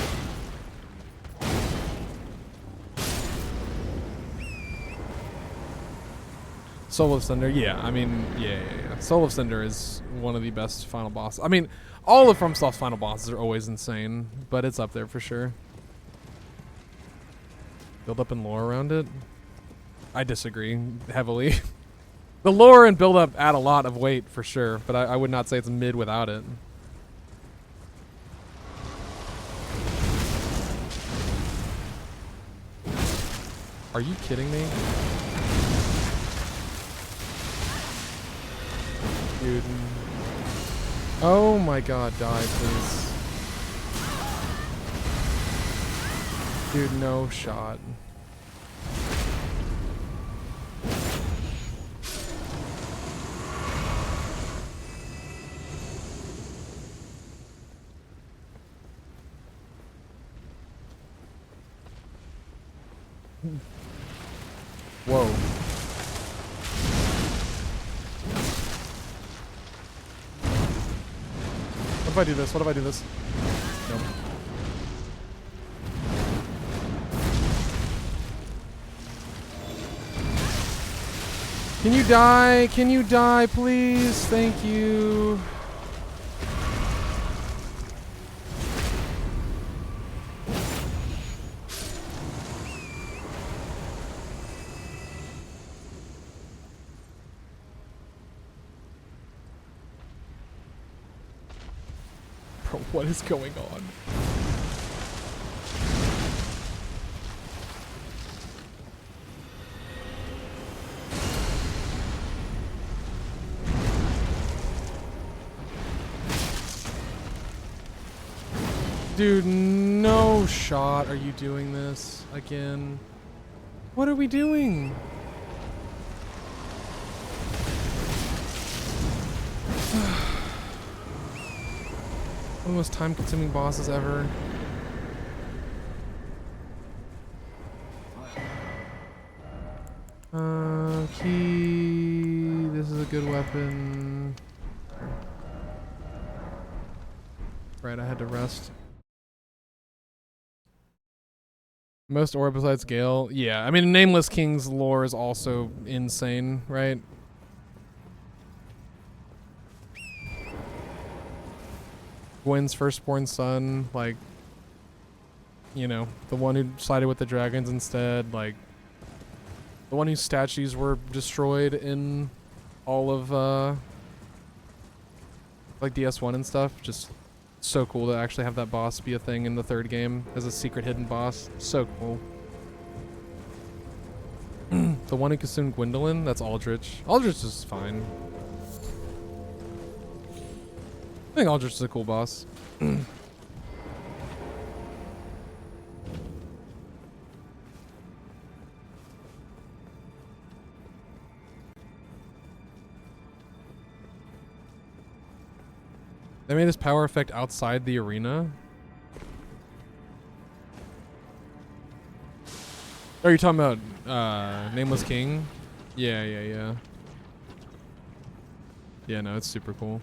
Soul of Cinder, yeah, I mean, yeah. Soul of Cinder is one of the best final bosses. I mean, all of FromSoft's final bosses are always insane, but it's up there for sure. Build up and lore around it? I disagree heavily. The lore and build up add a lot of weight for sure, but I would not say it's mid without it. Are you kidding me? Dude. Oh my god, die please. Dude, no shot. Whoa. What if I do this? What if I do this? Nope. Can you die? Can you die, please? Thank you. Bro, what is going on? Dude, no shot. Are you doing this again? What are we doing? One of the most time-consuming bosses ever. Key. This is a good weapon. Right, I had to rest. Most ore besides Gale? Yeah, I mean, Nameless King's lore is also insane, right? Gwen's firstborn son, like, you know, the one who sided with the dragons instead, like, the one whose statues were destroyed in all of, like, DS1 and stuff. Just so cool to actually have that boss be a thing in the third game as a secret hidden boss. So cool. The one who consumed Gwendolyn? That's Aldrich. Aldrich is fine. I think Aldrich is a cool boss. They made this power effect outside the arena. Oh, you're talking about Nameless King? Yeah. Yeah, no, it's super cool.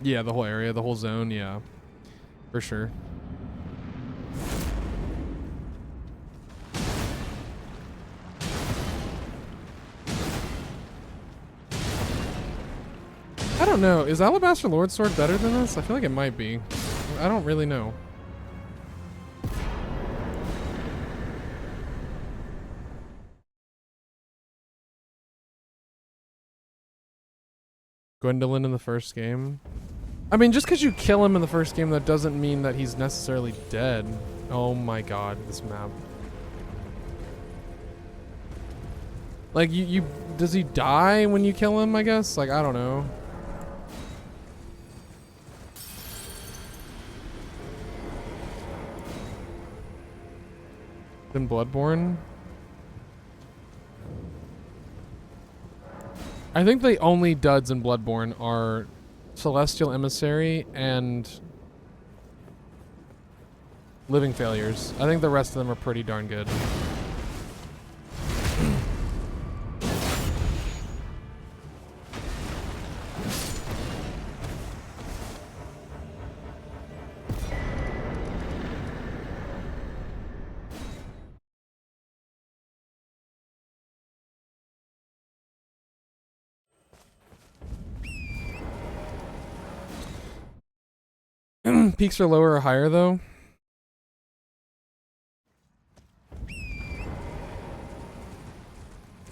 Yeah, the whole area, the whole zone, yeah. For sure. I don't know. Is Alabaster Lord Sword better than this? I feel like it might be. I don't really know. Gwendolyn in the first game. I mean, just because you kill him in the first game, that doesn't mean that he's necessarily dead. Oh my god, this map. Like, does he die when you kill him, I guess? Like, I don't know. Then Bloodborne? I think the only duds in Bloodborne are Celestial Emissary and Living Failures. I think the rest of them are pretty darn good. Peaks are lower or higher, though?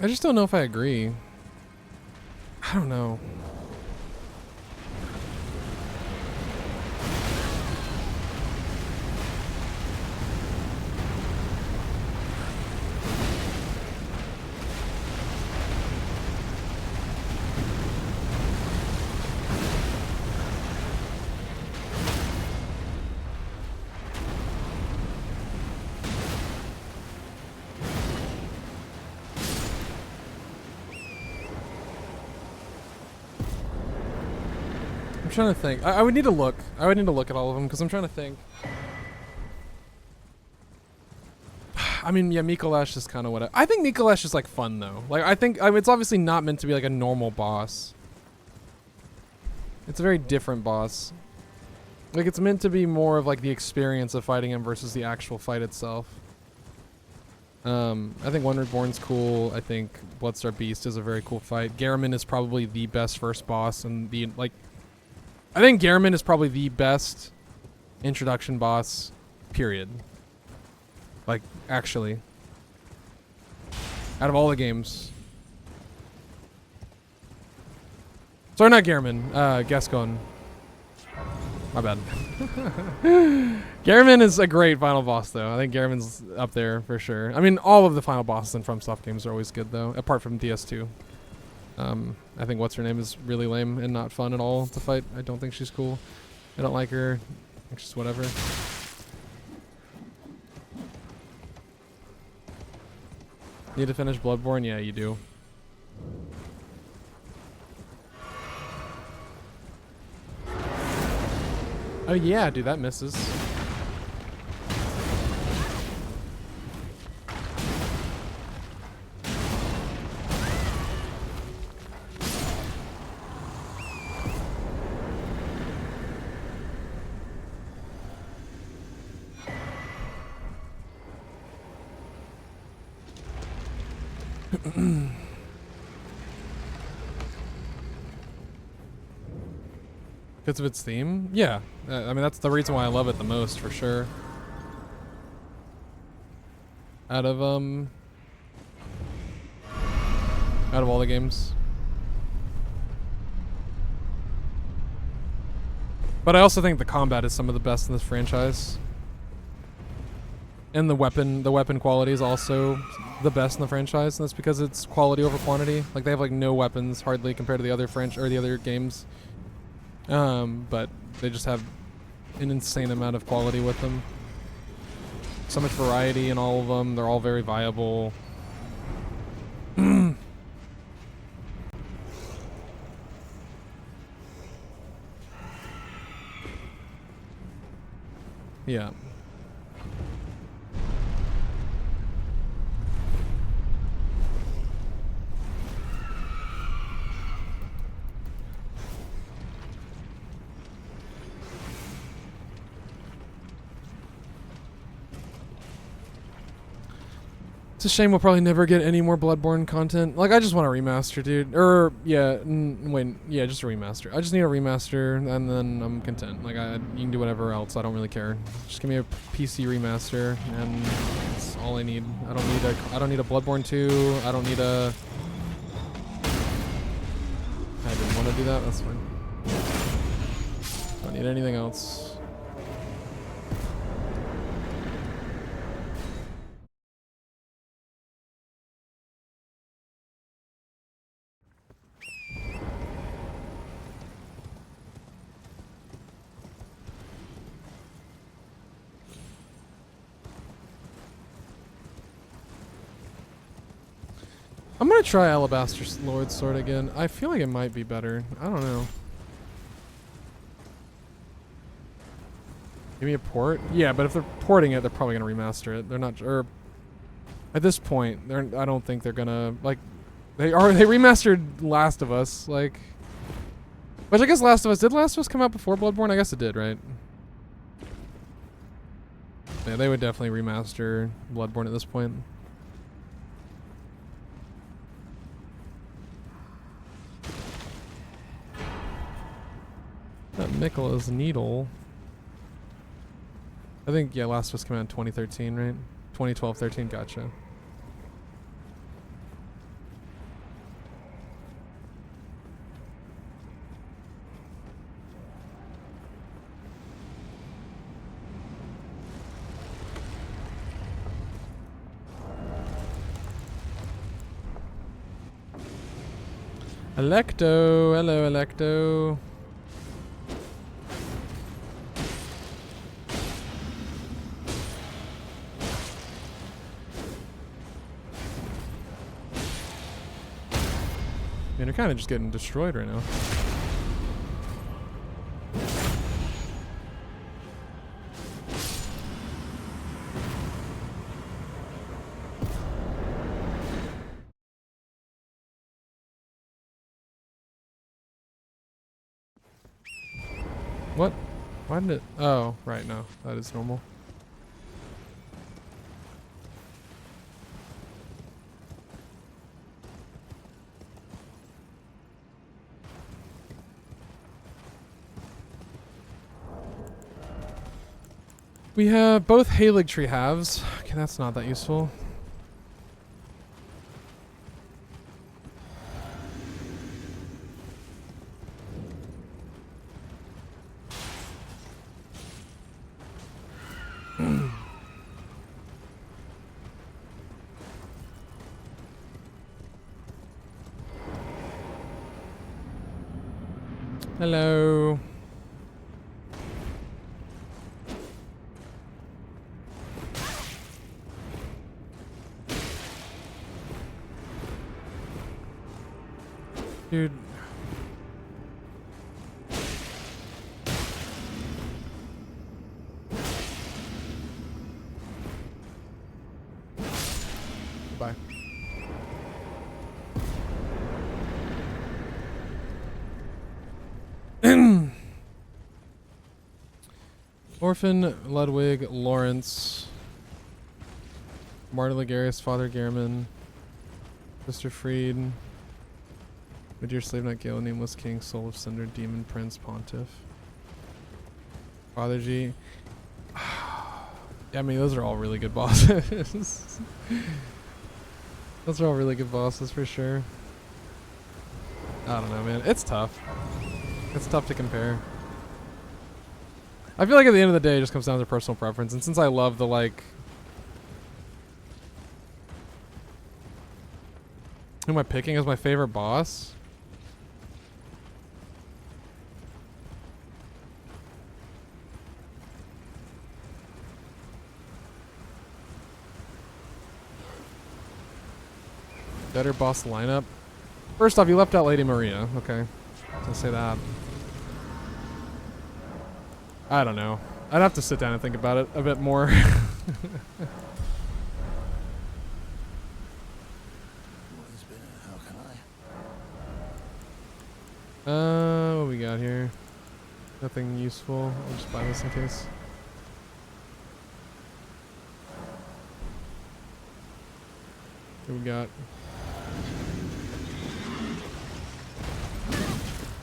I just don't know if I agree. I don't know. I'm trying to think. I would need to look. I would need to look at all of them because I'm trying to think. I mean, yeah, Mikolash is kind of what I think. Mikolash is like fun though. Like I think it's obviously not meant to be like a normal boss. It's a very different boss. Like it's meant to be more of like the experience of fighting him versus the actual fight itself. I think One Reborn's cool. I think Bloodstar Beast is a very cool fight. Garamond is probably the best first boss, and I think Garamond is probably the best introduction boss, period. Like, actually. Out of all the games. Sorry, not Garamond. Gascon. My bad. Garamond is a great final boss, though. I think Garamond's up there for sure. I mean, all of the final bosses in FromSoft games are always good, though, apart from DS2. I think what's her name is really lame and not fun at all to fight. I don't think she's cool. I don't like her. It's just whatever. Need to finish Bloodborne? Yeah, you do. Oh yeah, dude, that misses. Because of its theme? Yeah. I mean, that's the reason why I love it the most, for sure. Out of all the games. But I also think the combat is some of the best in this franchise. And the weapon quality is also the best in the franchise, and that's because it's quality over quantity. Like, they have like no weapons hardly compared to the other the other games. But they just have an insane amount of quality with them. So much variety in all of them. They're all very viable. Yeah. It's a shame we'll probably never get any more Bloodborne content. Like, I just want a remaster, dude. Or, yeah, yeah, just a remaster. I just need a remaster, and then I'm content. Like, you can do whatever else. I don't really care. Just give me a PC remaster, and that's all I need. I don't need a Bloodborne 2. I don't need a... I didn't want to do that. That's fine. Don't need anything else. I'm gonna try Alabaster Lord Sword again. I feel like it might be better. I don't know. Give me a port? Yeah, but if they're porting it, they're probably gonna remaster it. They're not, or at this point, I don't think they're gonna, like, they remastered Last of Us, like, which I guess did Last of Us come out before Bloodborne? I guess it did, right? Yeah, they would definitely remaster Bloodborne at this point. That Mikkela's Needle. I think, yeah, Last of Us came out in 2013, right? 2012, 13, gotcha. Electo, hello Electo. I mean, they're kind of just getting destroyed right now. What? Why did it? Oh, right, no. That is normal. We have both Halig Tree halves. Okay, that's not that useful. Hello. Dude. Bye. Orphan, Ludwig, Lawrence, Marta Ligarius, Father Gehrman, Sister Freed, Dear Slave Knight Gale, Nameless King, Soul of Cinder, Demon Prince, Pontiff, Father G. Yeah, I mean, those are all really good bosses. Those are all really good bosses for sure. I don't know, man. It's tough. It's tough to compare. I feel like at the end of the day, it just comes down to personal preference. And since I love the, like... Who am I picking as my favorite boss? Better boss lineup? First off, you left out Lady Maria. Okay. I'll say that. I don't know. I'd have to sit down and think about it a bit more. What we got here? Nothing useful. I'll just buy this in case. What we got?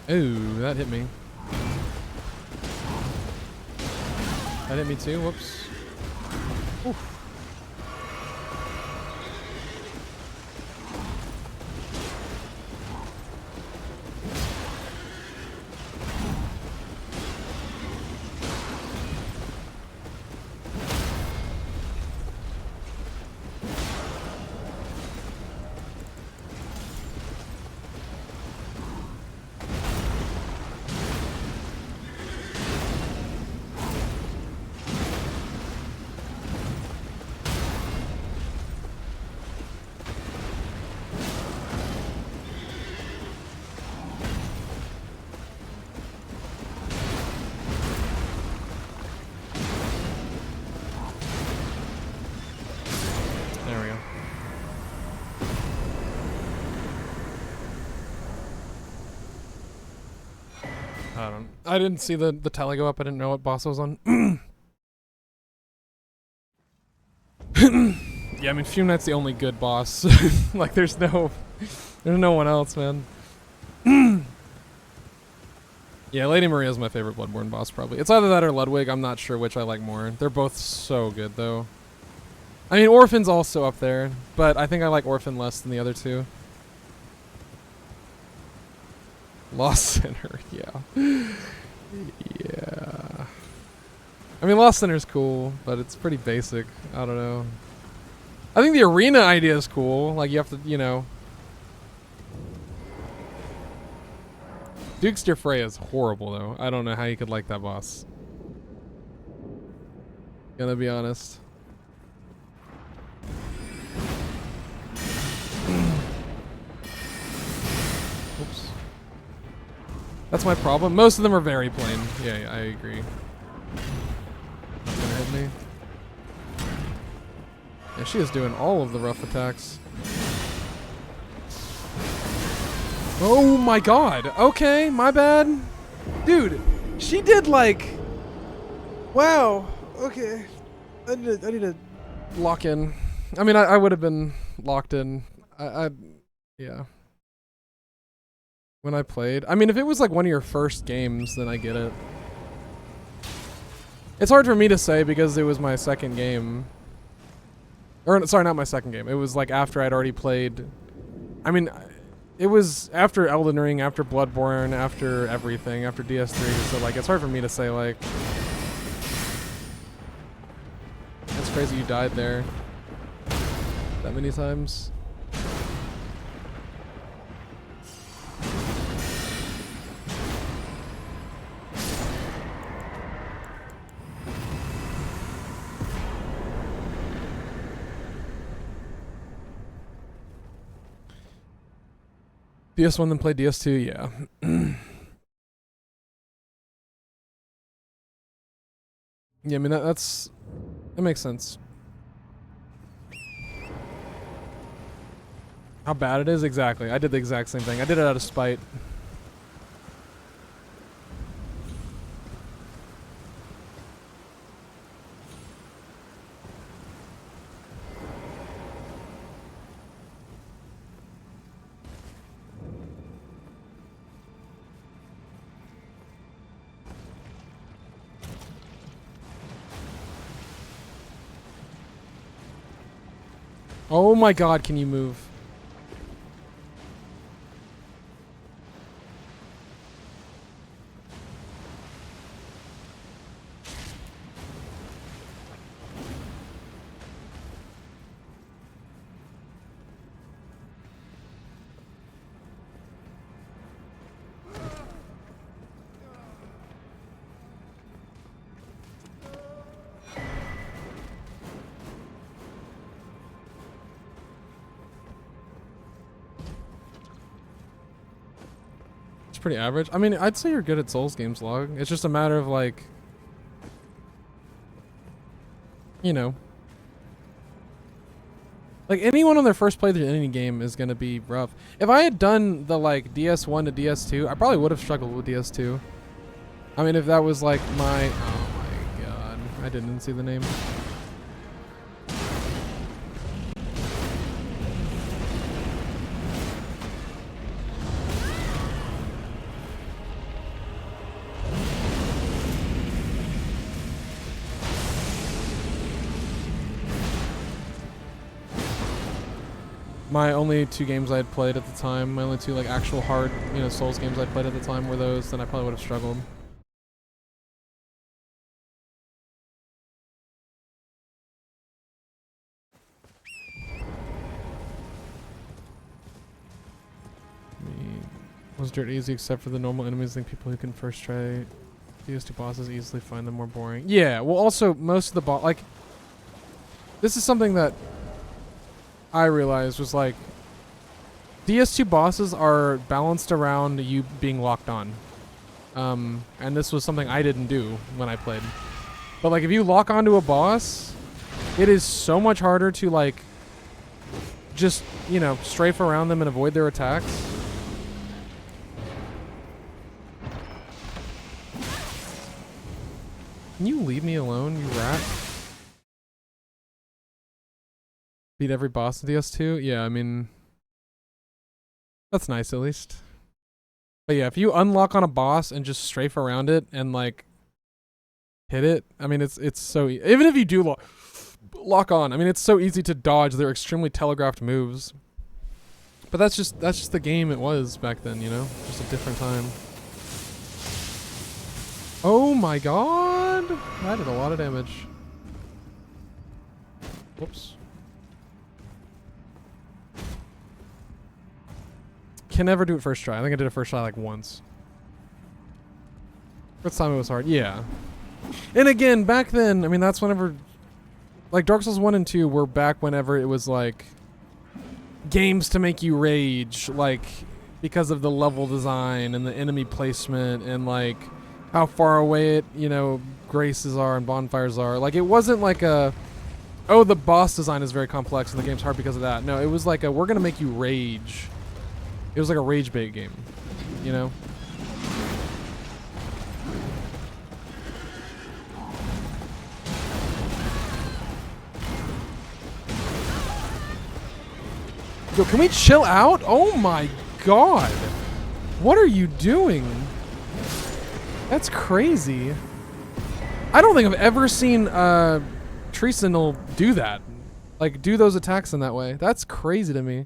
Ooh, that hit me. That hit me too. Whoops. Oof. I didn't see the tally go up. I didn't know what boss I was on. Yeah, I mean, Fume Knight's the only good boss. Like, there's no one else, man. Yeah, Lady Maria's my favorite Bloodborne boss, probably. It's either that or Ludwig. I'm not sure which I like more. They're both so good, though. I mean, Orphan's also up there, but I think I like Orphan less than the other two. Lost Sinner, yeah. Yeah. I mean, Lost Sinner's cool, but it's pretty basic. I don't know. I think the arena idea is cool. Like, you have to, you know. Duke's Dear Freya is horrible, though. I don't know how you could like that boss. Gonna be honest. Oops. That's my problem. Most of them are very plain. Yeah, I agree. Not gonna hit me. Yeah, she is doing all of the rough attacks. Oh my god. Okay, my bad. Dude, she did like... Wow. Okay. I need to lock in. I mean, I would have been locked in. Yeah. When I played. I mean, if it was like one of your first games, then I get it. It's hard for me to say because it was my second game. Or, sorry, not my second game. It was like after I'd already played... I mean, it was after Elden Ring, after Bloodborne, after everything, after DS3. So, like, it's hard for me to say, like... It's crazy you died there that many times. DS1 then play DS2, yeah. Yeah, I mean that makes sense. How bad it is? Exactly. I did the exact same thing. I did it out of spite. Oh my god, can you move? Pretty average. I mean, I'd say you're good at Souls games, Log. It's just a matter of like, you know, like anyone on their first playthrough in any game is gonna be rough. If I had done the like DS1 to DS2, I probably would have struggled with DS2. I mean, if that was like my, oh my god, I didn't see the name. My only two games I had played at the time, my only two like actual hard, you know, Souls games I played at the time were those, then I probably would have struggled. I mean, was dirt easy except for the normal enemies? I think people who can first try DS2 bosses easily find them more boring. Yeah, well also most of the like, this is something that I realized was like, DS2 bosses are balanced around you being locked on. And this was something I didn't do when I played. But like if you lock onto a boss, it is so much harder to like just, you know, strafe around them and avoid their attacks. Can you leave me alone, you rat? Beat every boss in DS2? Yeah, I mean, that's nice at least. But yeah, if you unlock on a boss and just strafe around it and like hit it, I mean, it's so even if you do lock on, I mean, it's so easy to dodge. They're extremely telegraphed moves. But that's just the game it was back then, you know? Just a different time. Oh my god! That did a lot of damage. Whoops. Can never do it first try. I think I did it first try like once. First time it was hard. Yeah. And again, back then, I mean, that's whenever, like Dark Souls 1 and 2 were back whenever it was like games to make you rage, like because of the level design and the enemy placement and like how far away it, you know, graces are and bonfires are. Like it wasn't like a, oh, the boss design is very complex and the game's hard because of that. No, it was like a, we're gonna make you rage. It was like a rage bait game, you know? Yo, can we chill out? Oh my god. What are you doing? That's crazy. I don't think I've ever seen Tree Sentinel do that. Like, do those attacks in that way. That's crazy to me.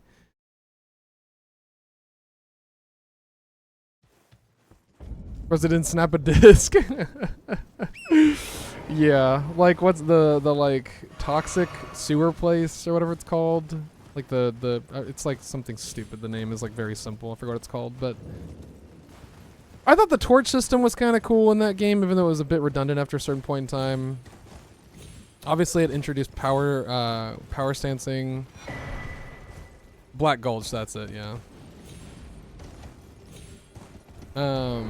President snap a disc. Yeah, like what's the like toxic sewer place or whatever it's called? Like the it's like something stupid. The name is like very simple. I forgot what it's called, but I thought the torch system was kind of cool in that game, even though it was a bit redundant after a certain point in time. Obviously, it introduced power stancing. Black Gulch, that's it, yeah. Yeah,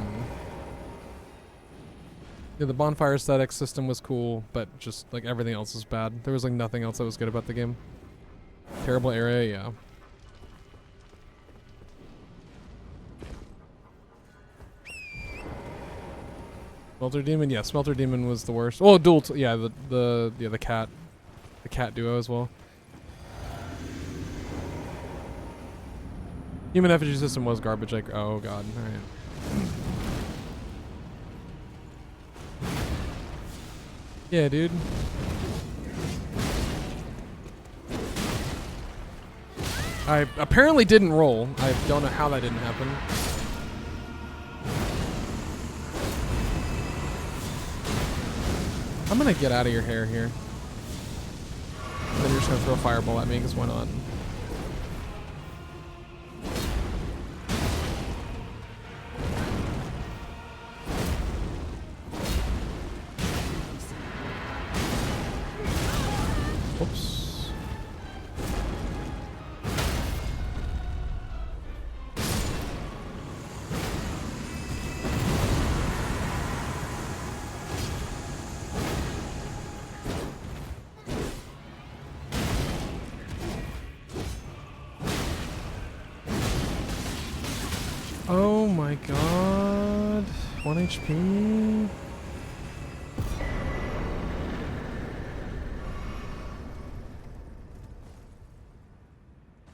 the bonfire aesthetic system was cool, but just like everything else was bad. There was like nothing else that was good about the game. Terrible area, yeah. Smelter Demon, yeah, Smelter Demon was the worst. Oh, yeah, the cat duo as well. Human effigy system was garbage. Like, oh god, all right. Yeah, dude. I apparently didn't roll. I don't know how that didn't happen. I'm gonna get out of your hair here. Then you're just gonna throw a fireball at me, because why not? Oops. Oh my god. 1 HP.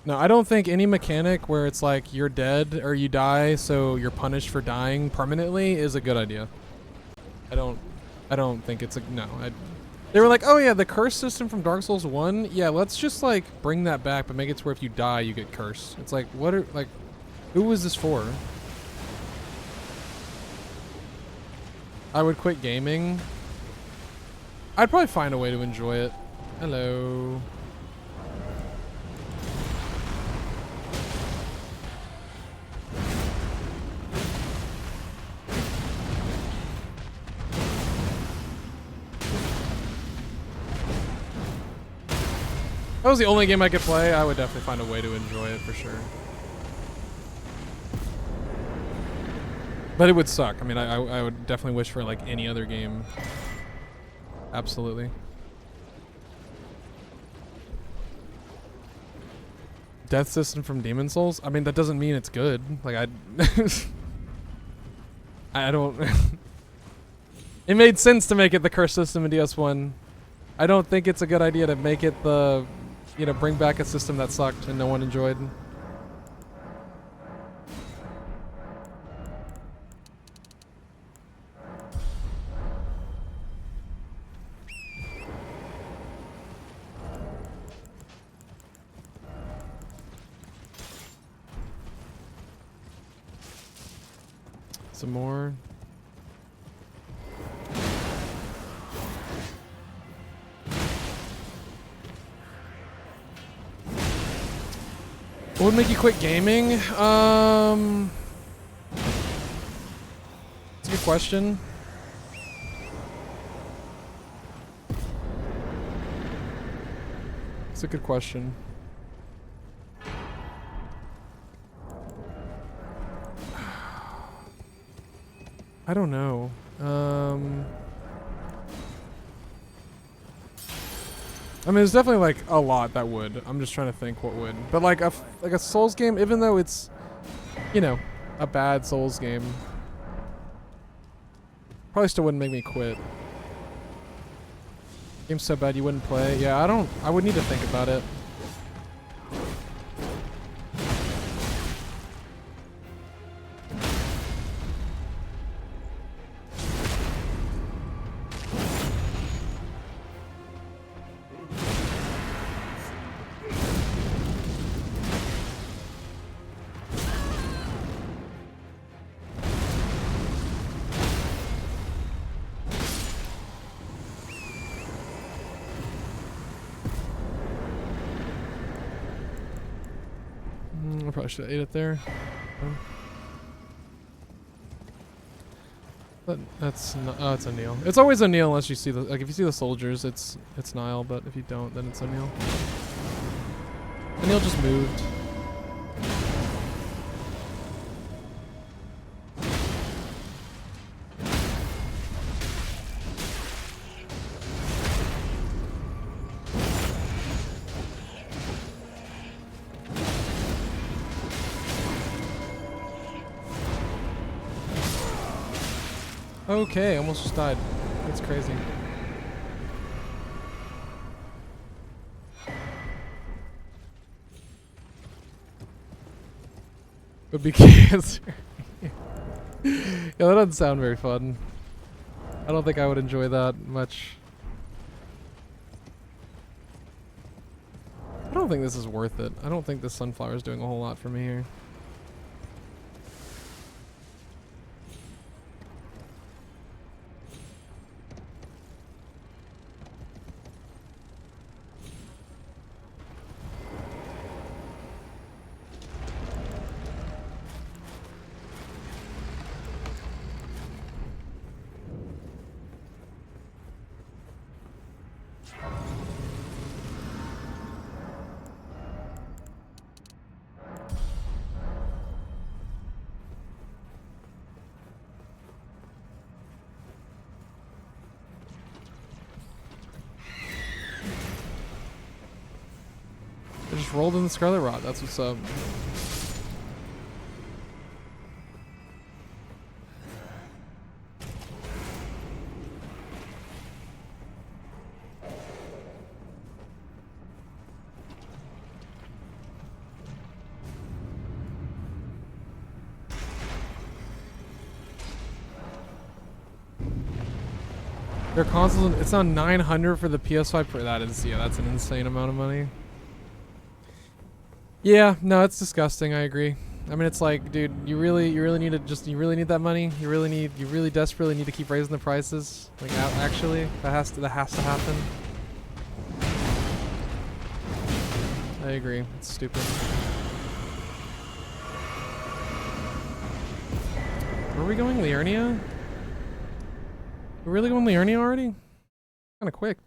No, I don't think any mechanic where it's like you're dead or you die, so you're punished for dying permanently is a good idea. I don't think it's a no. They were like, oh yeah, the curse system from Dark Souls 1. Yeah, let's just like bring that back, but make it to where if you die, you get cursed. It's like, what are like, who was this for? I would quit gaming. I'd probably find a way to enjoy it. Hello. If that was the only game I could play, I would definitely find a way to enjoy it for sure. But it would suck. I mean, I would definitely wish for like any other game. Absolutely. Death system from Demon Souls? I mean, that doesn't mean it's good. Like, I don't... It made sense to make it the curse system in DS1. I don't think it's a good idea to make it the... You know, bring back a system that sucked and no one enjoyed. Some more. What would make you quit gaming? It's a good question. It's a good question. I don't know. I mean, there's definitely like a lot that would. I'm just trying to think what would. But like a Souls game, even though it's, you know, a bad Souls game, probably still wouldn't make me quit. Game's so bad you wouldn't play. Yeah, I would need to think about it. I probably should have ate it there. But that's not, oh, it's O'Neil. It's always O'Neil unless you see the, like if you see the soldiers, it's Niall, but if you don't, then it's O'Neil. O'Neil just moved. Okay, almost just died. That's crazy. Would be cancer. Yeah, that doesn't sound very fun. I don't think I would enjoy that much. I don't think this is worth it. I don't think this sunflower is doing a whole lot for me here. I just rolled in the Scarlet Rot. That's what's up. Their consoles, it's on 900 for the PS5 Pro. That is, yeah, that's an insane amount of money. Yeah, no, it's disgusting. I agree. I mean, it's like, dude, you really need to you really need that money. You really desperately need to keep raising the prices. Like, actually, that has to happen. I agree. It's stupid. Where are we going, Liurnia? We're really going Liurnia already? Kind of quick.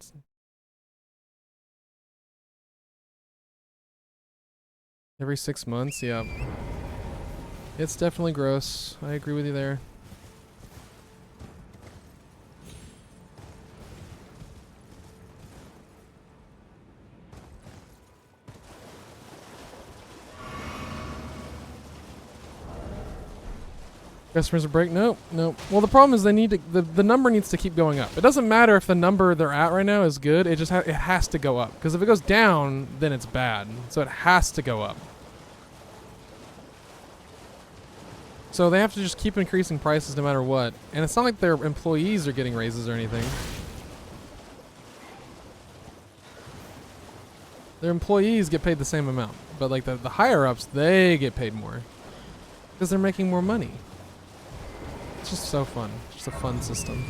Every 6 months, yeah. It's definitely gross. I agree with you there. Customers a break? Nope, nope. Well, the problem is they need to, the number needs to keep going up. It doesn't matter if the number they're at right now is good. It just it has to go up. Because if it goes down, then it's bad. So it has to go up. So they have to just keep increasing prices no matter what. And it's not like their employees are getting raises or anything. Their employees get paid the same amount. But like the higher ups, they get paid more. Because they're making more money. It's just so fun. Just a fun system.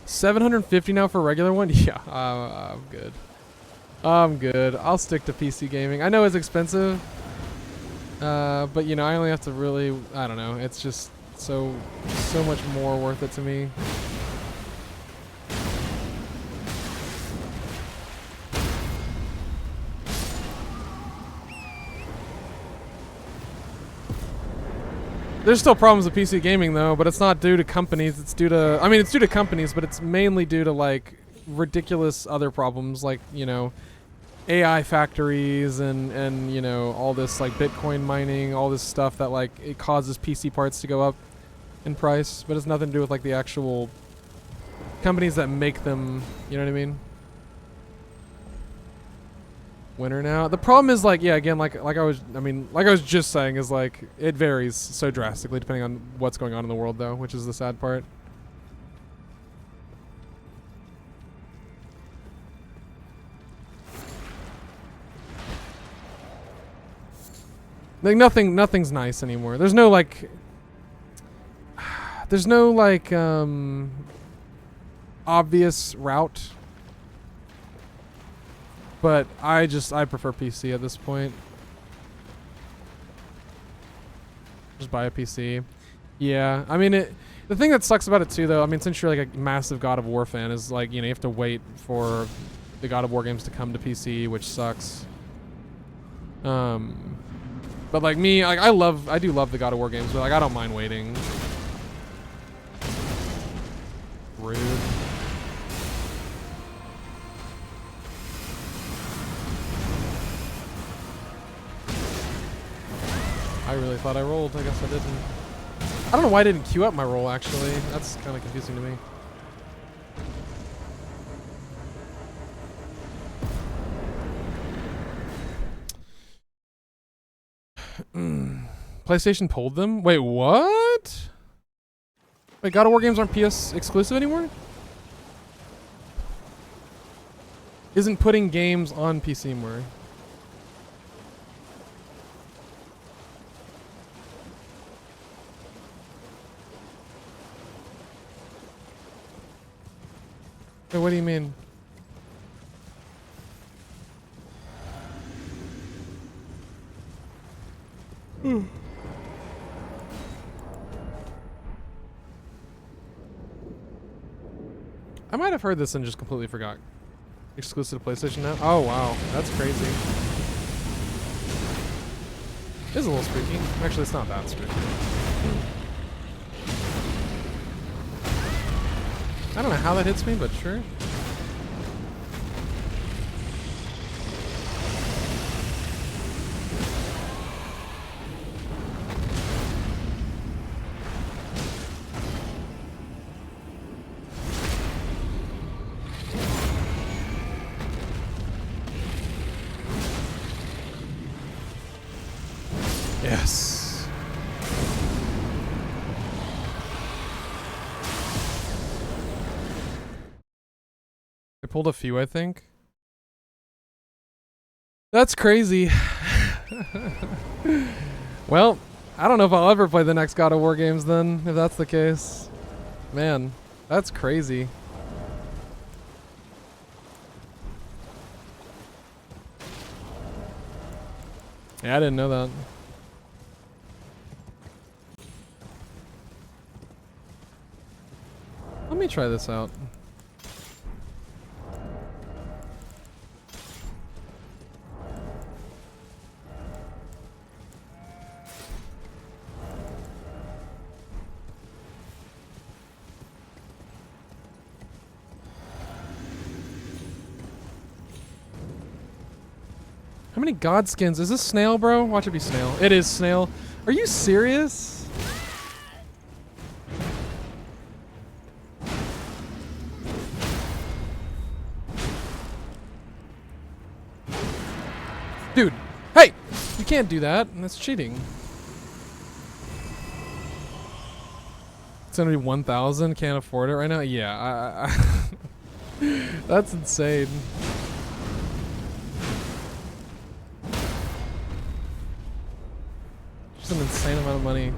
750 now for a regular one? Yeah, I'm good. I'm good. I'll stick to PC gaming. I know it's expensive. But you know, I only have to really, I don't know. It's just so much more worth it to me. There's still problems with PC gaming though, but it's not due to companies. It's due to, I mean, it's due to companies, but it's mainly due to like ridiculous other problems, like, you know, AI factories and you know, all this like Bitcoin mining, all this stuff that like it causes PC parts to go up in price, but it's nothing to do with like the actual companies that make them, you know what I mean? Winter now. The problem is like, yeah, again, like I was just saying, is like it varies so drastically depending on what's going on in the world though, which is the sad part. Like nothing's nice anymore. There's no like obvious route. But I prefer PC at this point. Just buy a PC. Yeah, I mean the thing that sucks about it too though, I mean, since you're like a massive God of War fan, is like, you know, you have to wait for the God of War games to come to PC, which sucks. But like me, like I do love the God of War games, but like I don't mind waiting. Rude. I really thought I rolled. I guess I didn't. I don't know why I didn't queue up my roll, actually. That's kind of confusing to me. PlayStation pulled them? Wait, what? Wait, God of War games aren't PS exclusive anymore? Isn't putting games on PC anymore. Wait, what do you mean? I might have heard this and just completely forgot. Exclusive to PlayStation now? Oh wow, that's crazy. It is a little spooky. Actually, it's not that spooky. I don't know how that hits me, but sure. Yes. I pulled a few, I think. That's crazy. Well, I don't know if I'll ever play the next God of War games then, if that's the case. Man, that's crazy. Yeah, I didn't know that. Let me try this out. How many god skins? Is this snail, bro? Watch it be snail. It is snail. Are you serious? Dude, hey! You can't do that. That's cheating. It's gonna be 1,000. Can't afford it right now? Yeah, that's insane. Just an insane amount of money.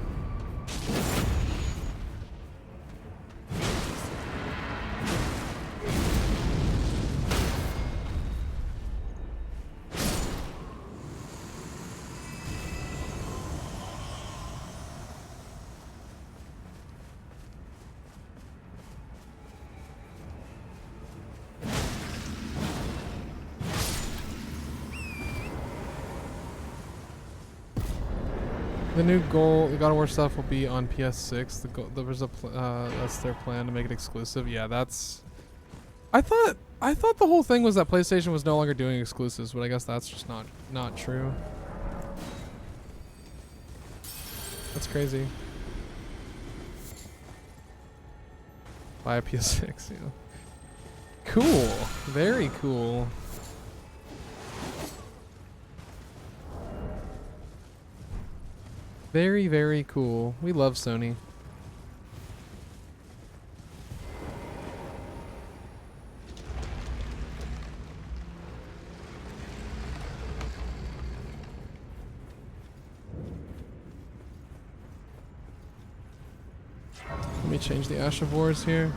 The new goal, the God of War stuff will be on PS6. There's that's their plan to make it exclusive. Yeah, that's. I thought the whole thing was that PlayStation was no longer doing exclusives, but I guess that's just not true. That's crazy. Buy a PS6, yeah. Cool. Very cool. Very, very cool. We love Sony. Let me change the Ash of Wars here.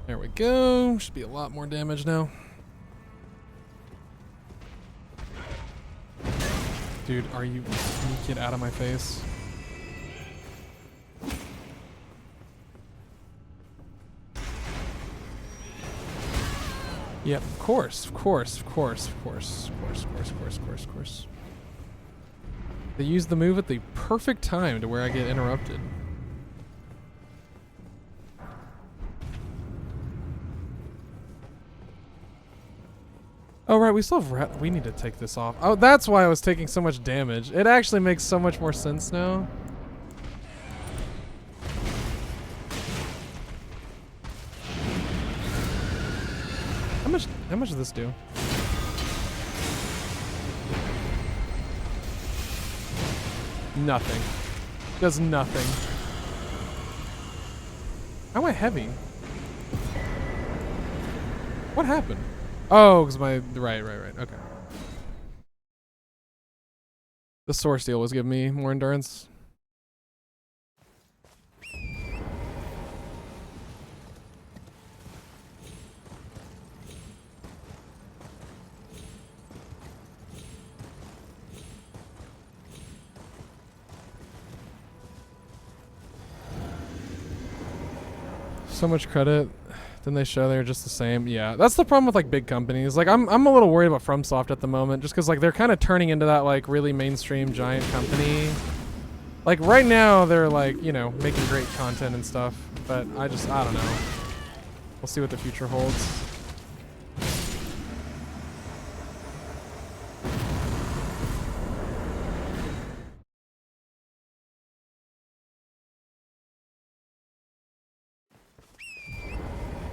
There we go. Should be a lot more damage now. Dude, are you... Can you get out of my face? Yep, of course, of course, of course, of course, of course, of course, of course, of course, of course. They use the move at the perfect time to where I get interrupted. Oh, right, we still have we need to take this off. Oh, that's why I was taking so much damage. It actually makes so much more sense now. How much does this do? Nothing. Does nothing. How am I heavy? What happened? Oh, because my... Right. Okay. The Source Steel was giving me more endurance. So much credit. Then they show they're just the same. Yeah, that's the problem with like big companies. Like I'm a little worried about FromSoft at the moment, just because like they're kind of turning into that like really mainstream giant company. Like right now they're like, you know, making great content and stuff, but I don't know. We'll see what the future holds.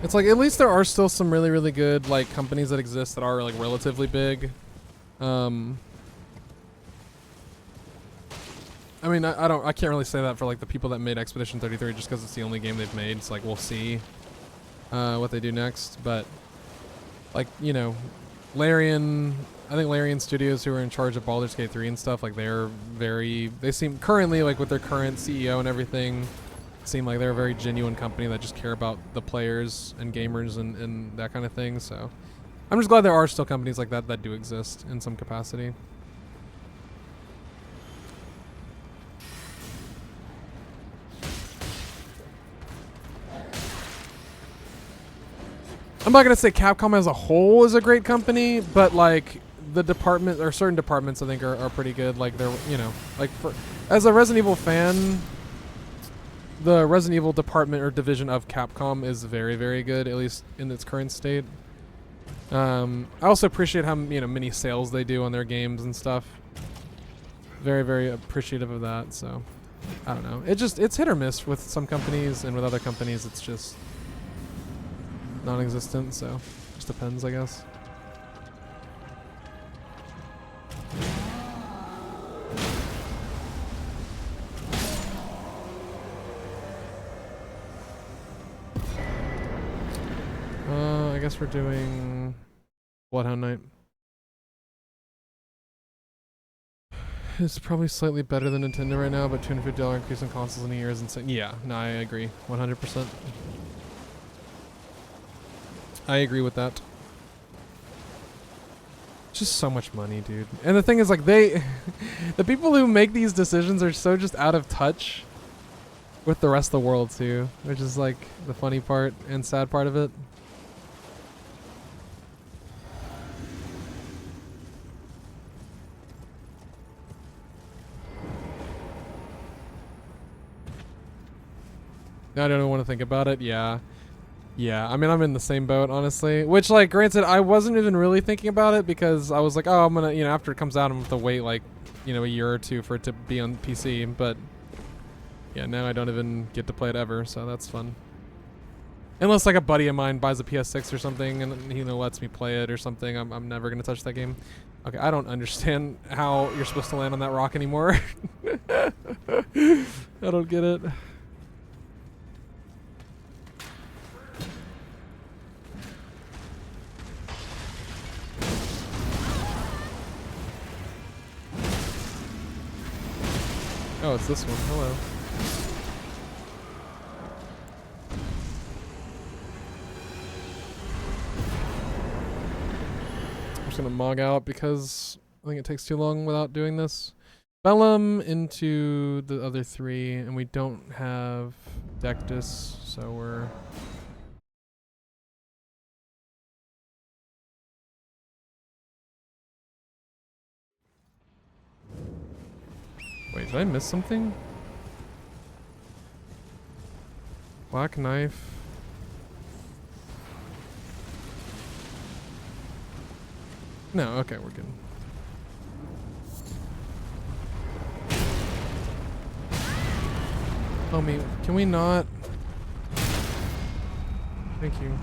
It's like at least there are still some really, really good like companies that exist that are like relatively big. I mean, I can't really say that for like the people that made Expedition 33 just because it's the only game they've made. It's like we'll see what they do next, but like, you know, Larian, I think Larian Studios, who are in charge of Baldur's Gate 3 and stuff, like they seem currently like with their current CEO and everything, seem like they're a very genuine company that just care about the players and gamers and that kind of thing. So I'm just glad there are still companies like that that do exist in some capacity. I'm not gonna say Capcom as a whole is a great company, but like the department or certain departments I think are pretty good. Like they're, you know, like as a Resident Evil fan, the Resident Evil department or division of Capcom is very, very good, at least in its current state. I also appreciate how, you know, many sales they do on their games and stuff. Very, very appreciative of that. So I don't know. It's hit or miss with some companies, and with other companies it's just non-existent. So just depends, I guess. I guess we're doing Bloodhound Night. It's probably slightly better than Nintendo right now, but $250 increase in consoles in a year is insane. Yeah, no, I agree. 100%. I agree with that. Just so much money, dude. And the thing is, like, the people who make these decisions are so just out of touch with the rest of the world, too. Which is, like, the funny part and sad part of it. I don't even want to think about it. Yeah. Yeah, I mean, I'm in the same boat, honestly. Which, like, granted, I wasn't even really thinking about it because I was like, oh, I'm gonna, you know, after it comes out, I'm gonna have to wait, like, you know, a year or two for it to be on PC. But, yeah, now I don't even get to play it ever, so that's fun. Unless, like, a buddy of mine buys a PS6 or something and, you know, lets me play it or something, I'm never gonna touch that game. Okay, I don't understand how you're supposed to land on that rock anymore. I don't get it. Oh, it's this one. Hello. I'm just gonna mog out because I think it takes too long without doing this. Bellum into the other three, and we don't have Deathless, so we're... Wait, did I miss something? Black Knife. No, okay, we're good. Homie, can we not? Thank you.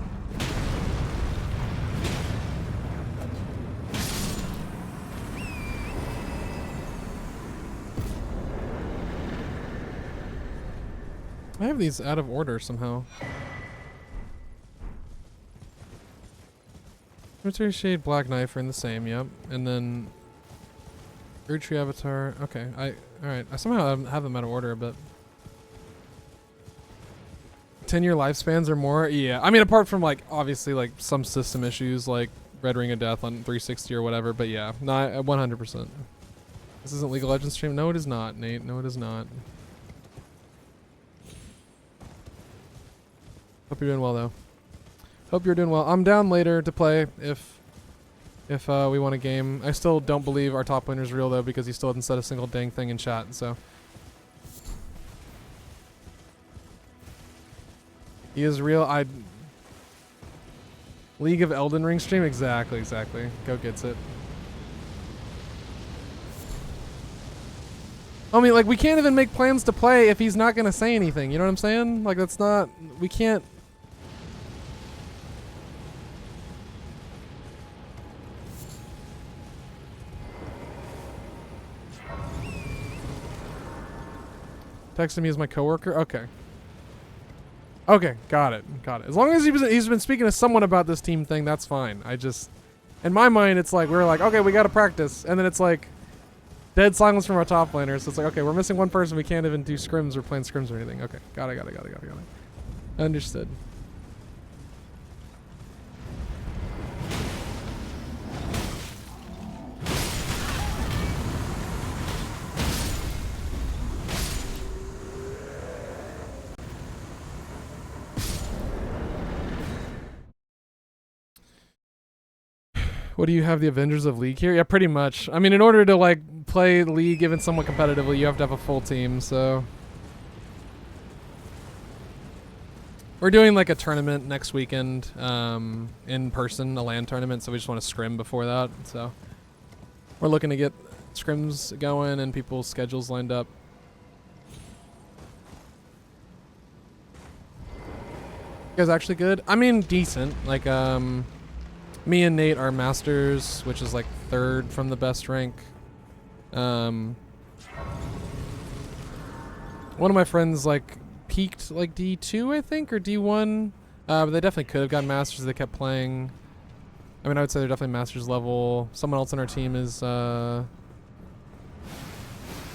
I have these out of order somehow. Cemetery Shade, Black Knife are in the same, yep. And then Erd Tree Avatar. Okay, alright. I somehow have them out of order, but 10-year lifespans or more? Yeah. I mean, apart from like obviously like some system issues like Red Ring of Death on 360 or whatever, but yeah, no, 100%. This isn't League of Legends stream? No, it is not, Nate. No, it is not. Hope you're doing well though. Hope you're doing well. I'm down later to play if we want a game. I still don't believe our top laner's real though because he still hasn't said a single dang thing in chat. So he is real. League of Elden Ring stream, exactly. Go gets it. I mean, like we can't even make plans to play if he's not gonna say anything. You know what I'm saying? Like that's not. We can't. Texted me as my coworker. Okay. Okay, got it. As long as he's been speaking to someone about this team thing, that's fine. I just, in my mind, it's like we're like, okay, we gotta practice, and then it's like dead silence from our top laner. So it's like, okay, we're missing one person. We can't even do scrims or plan scrims or anything. Okay, got it. Understood. What do you have, the Avengers of League here? Yeah, pretty much. I mean, in order to like play League even somewhat competitively, you have to have a full team, so. We're doing like a tournament next weekend, in person, a LAN tournament, so we just want to scrim before that, so. We're looking to get scrims going and people's schedules lined up. You guys actually good? I mean, decent. Like, me and Nate are masters, which is like 3rd from the best rank. One of my friends like peaked like D2, I think, or D1. But they definitely could have gotten masters if they kept playing. I mean, I would say they're definitely masters level. Someone else on our team is, I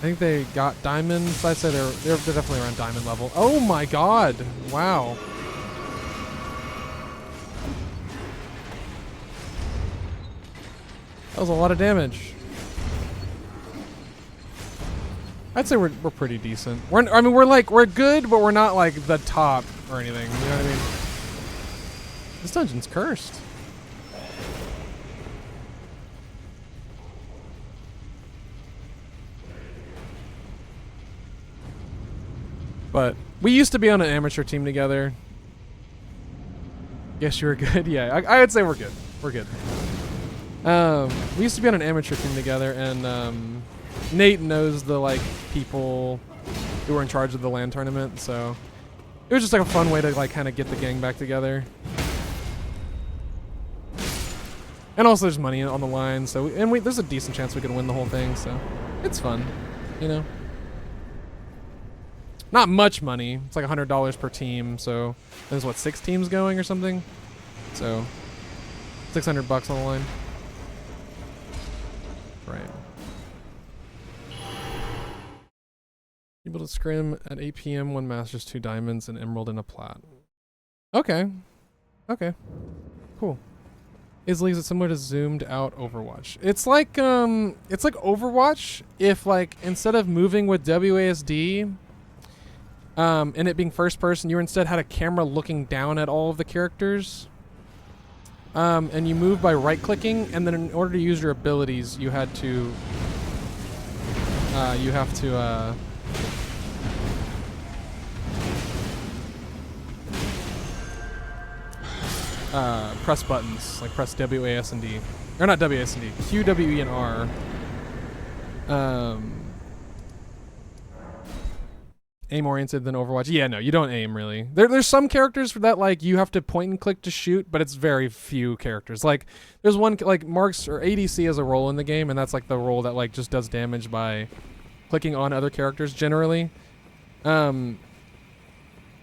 think they got diamond. So I'd say they're definitely around diamond level. Oh my god! Wow. That was a lot of damage. I'd say we're pretty decent. We're good, but we're not like the top or anything. You know what I mean? This dungeon's cursed. But we used to be on an amateur team together. Yes, you were good. Yeah, I would say we're good. We're good. We used to be on an amateur team together, and Nate knows the like people who were in charge of the LAN tournament, so it was just like a fun way to like kind of get the gang back together. And also there's money on the line, so there's a decent chance we could win the whole thing, so it's fun, you know. Not much money. It's like $100 per team, so there's what, 6 teams going or something? So $600 on the line. Right. Able to scrim at 8 p.m. 1 masters, 2 diamonds, an emerald, and a plat. Okay. Okay. Cool. Is it similar to zoomed out Overwatch? It's like Overwatch if like instead of moving with WASD and it being first person, you instead had a camera looking down at all of the characters. And you move by right clicking, and then in order to use your abilities, you have to press buttons, like press W, A, S, and D. Or not WASD. Q, W, E, and R. Aim oriented than Overwatch. Yeah, no, you don't aim really. There's some characters that like you have to point and click to shoot, but it's very few characters. Like there's one like Marks or ADC has a role in the game, and that's like the role that like just does damage by clicking on other characters generally. And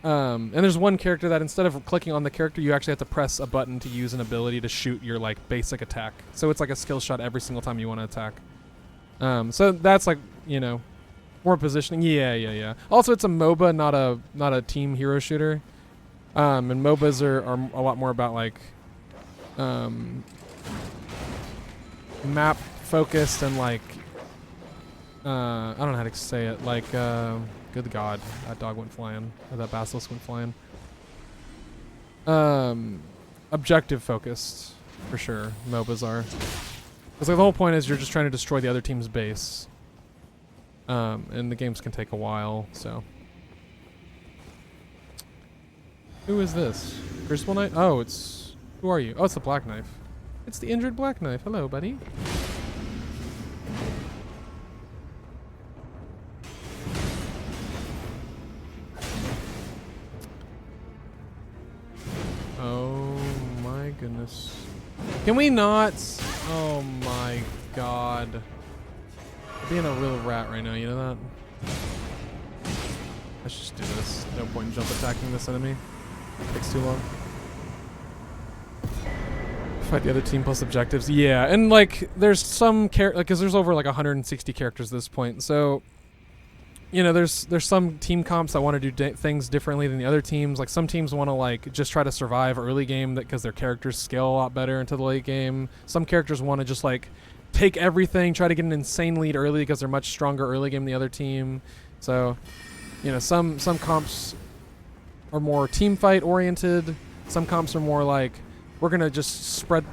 there's one character that instead of clicking on the character, you actually have to press a button to use an ability to shoot your like basic attack. So it's like a skill shot every single time you want to attack. So that's like, you know, more positioning. Yeah. Also, it's a MOBA, not a team hero shooter. And MOBAs are a lot more about like map focused and like I don't know how to say it. Like good God, that dog went flying, or that basilisk went flying. Objective focused for sure. MOBAs are. Because like the whole point is you're just trying to destroy the other team's base. And the games can take a while, so. Who is this? Crucible Knight? Oh, it's... Who are you? Oh, it's the Black Knife. It's the injured Black Knife. Hello, buddy. Oh my goodness. Can we not? Oh my God. I'm being a real rat right now, you know that? Let's just do this. No point in jump attacking this enemy. It takes too long. Fight the other team plus objectives. Yeah, and like there's some because there's over like 160 characters at this point. So, you know, there's some team comps that want to do things differently than the other teams. Like some teams want to like just try to survive early game because their characters scale a lot better into the late game. Some characters want to just like take everything, try to get an insane lead early because they're much stronger early game than the other team. So, you know, some comps are more team fight oriented. Some comps are more like we're gonna just split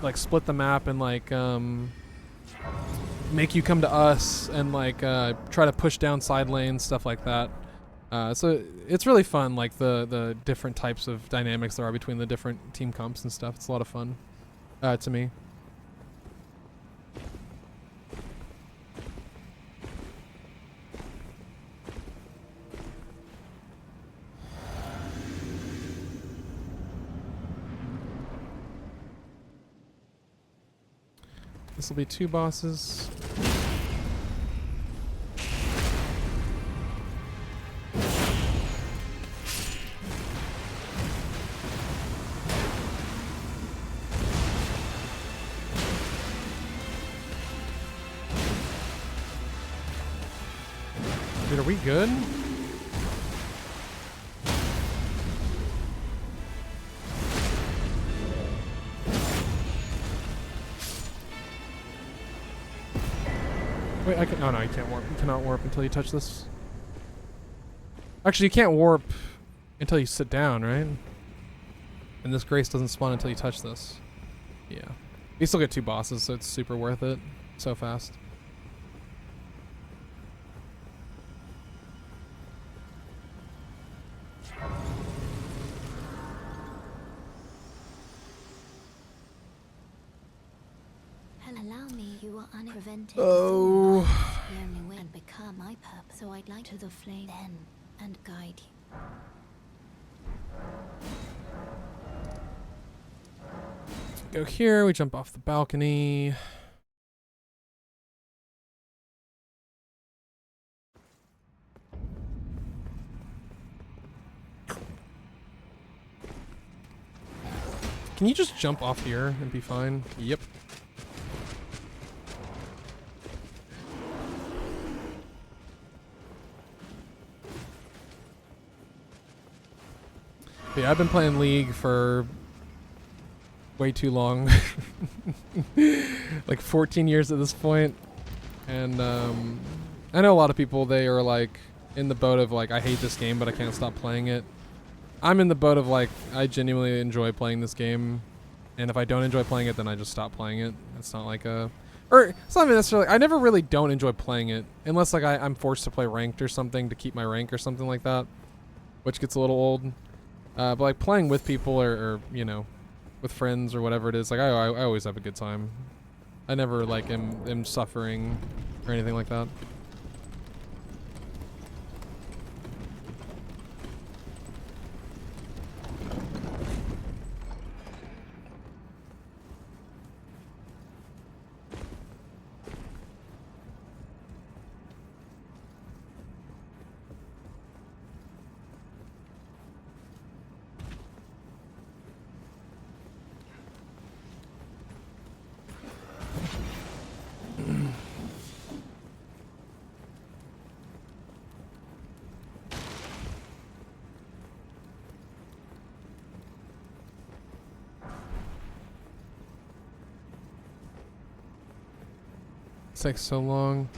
the map and like make you come to us and like try to push down side lanes, stuff like that. So it's really fun, like the different types of dynamics there are between the different team comps and stuff. It's a lot of fun to me. This will be 2 bosses. Dude, are we good? Wait, I can. Oh no, you can't warp. You cannot warp until you touch this. Actually, you can't warp until you sit down, right? And this grace doesn't spawn until you touch this. Yeah. You still get 2 bosses, so it's super worth it. So fast. Allow me, you are unprevented. Oh. The only way and become my purpose, so I'd like to the flame then and guide you. Go here, we jump off the balcony. Can you just jump off here and be fine? Yep. Yeah, I've been playing League for way too long. Like 14 years at this point. And I know a lot of people, they are like in the boat of like, I hate this game, but I can't stop playing it. I'm in the boat of like, I genuinely enjoy playing this game. And if I don't enjoy playing it, then I just stop playing it. It's not like a... Or, it's not even necessarily... I never really don't enjoy playing it. Unless like I'm forced to play ranked or something to keep my rank or something like that. Which gets a little old. But like playing with people or you know, with friends or whatever it is, like I always have a good time. I never like am suffering or anything like that. It takes so long.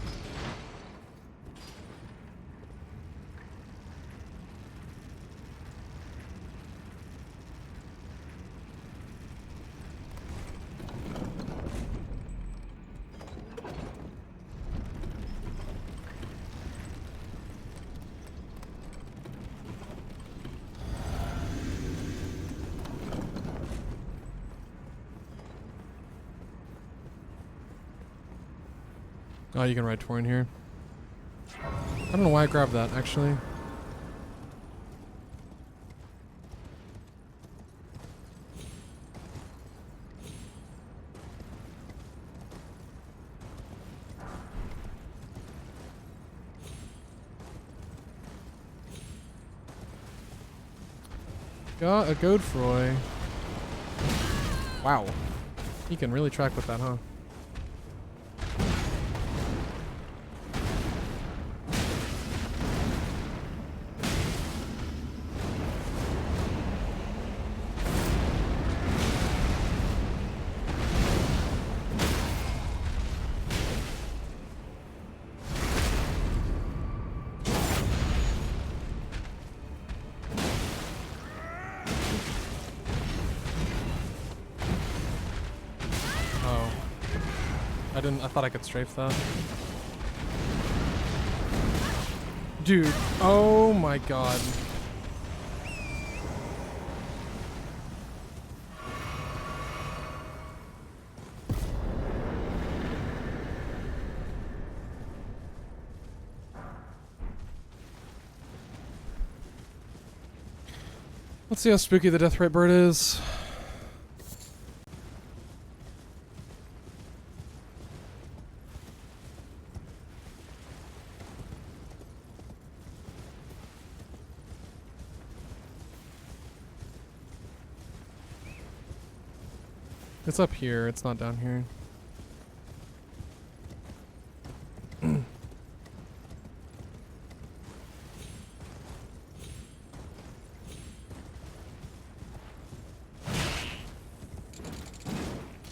Oh, you can ride Tor in here. I don't know why I grabbed that, actually. Got a Godefroy. Wow. He can really track with that, huh? I thought I could strafe that. Dude, oh my god. Let's see how spooky the death rate bird is. It's up here, it's not down here.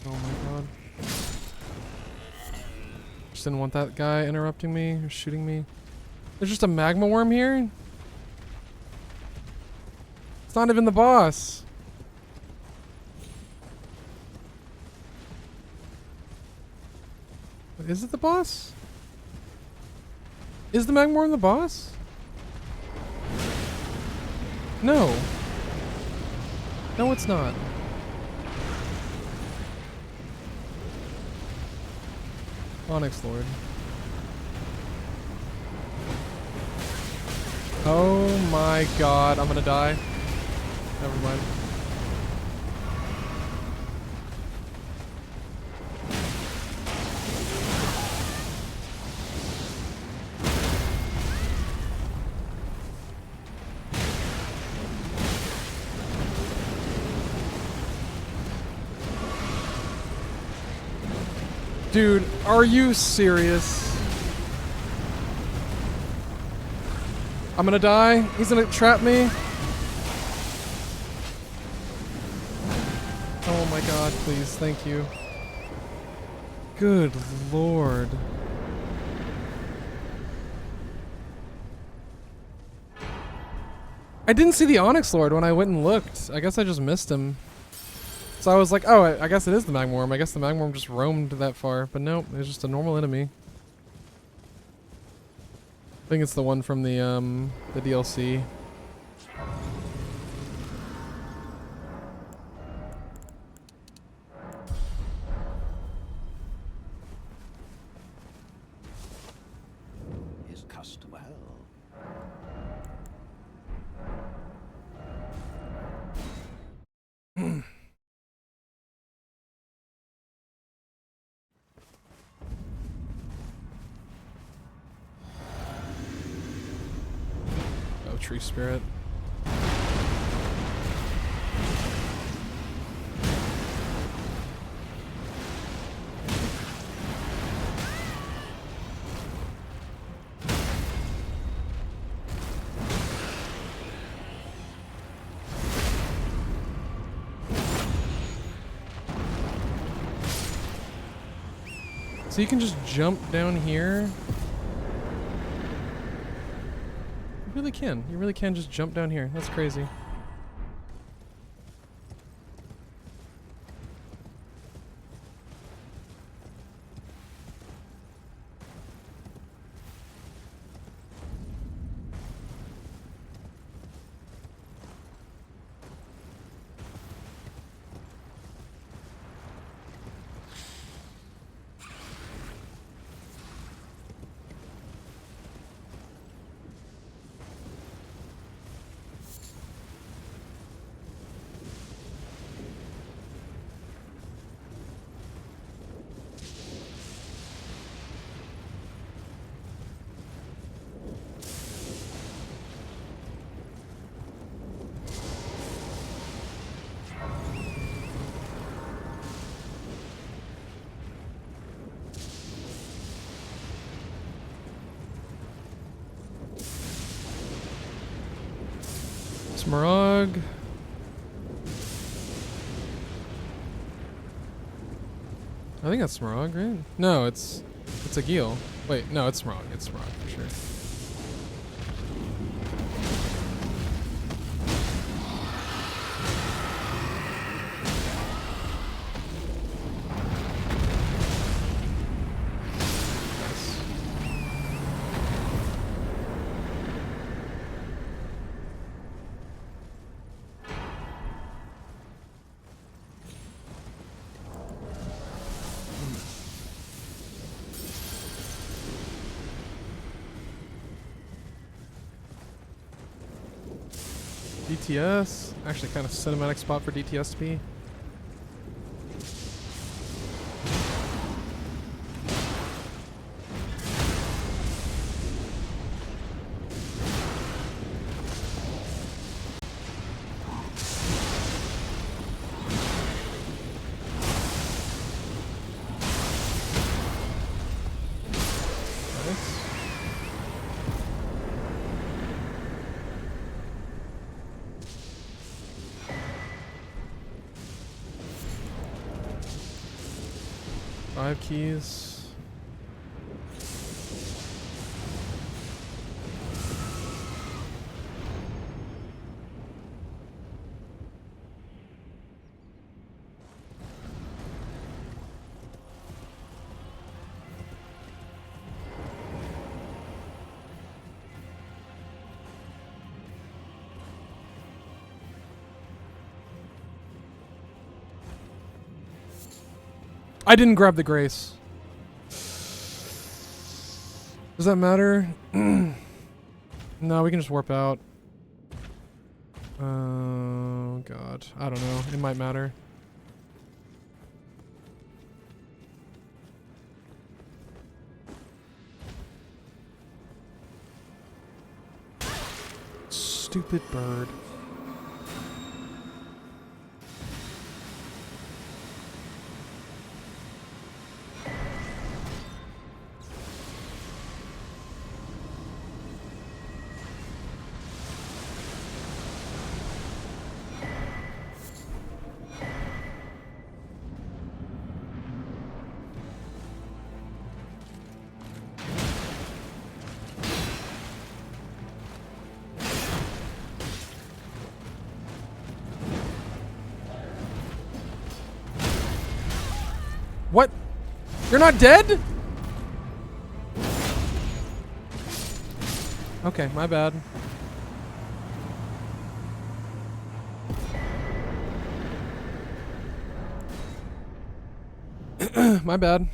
Oh my god. Just didn't want that guy interrupting me or shooting me. There's just a magma worm here? It's not even the boss. Is it the boss? Is the magma worm the boss? No. No, it's not. Onyx Lord. Oh my god, I'm gonna die. Never mind. Dude, are you serious? I'm gonna die? He's gonna trap me? Oh my god, please, thank you. Good lord. I didn't see the Onyx Lord when I went and looked. I guess I just missed him. So I was like, oh, I guess it is the magma worm. I guess the magma worm just roamed that far. But nope, it's just a normal enemy. I think it's the one from the DLC. Well, Oh, tree spirit. So you can just jump down here. You really can. You really can just jump down here. That's crazy. Smarag. I think that's Smarag, right? No, it's a Geel. Wait, no, it's Smarag. It's Smarag for sure. DTS. Actually, kind of cinematic spot for DTS to be. Nice. Five keys. I didn't grab the grace. Does that matter? No, we can just warp out. Oh, God. I don't know. It might matter. Stupid bird. What? You're not dead? Okay, my bad. My bad.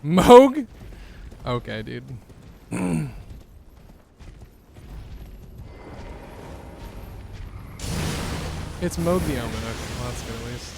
Moog? Okay, dude. It's Moog the Omen. Okay, well, that's good at least.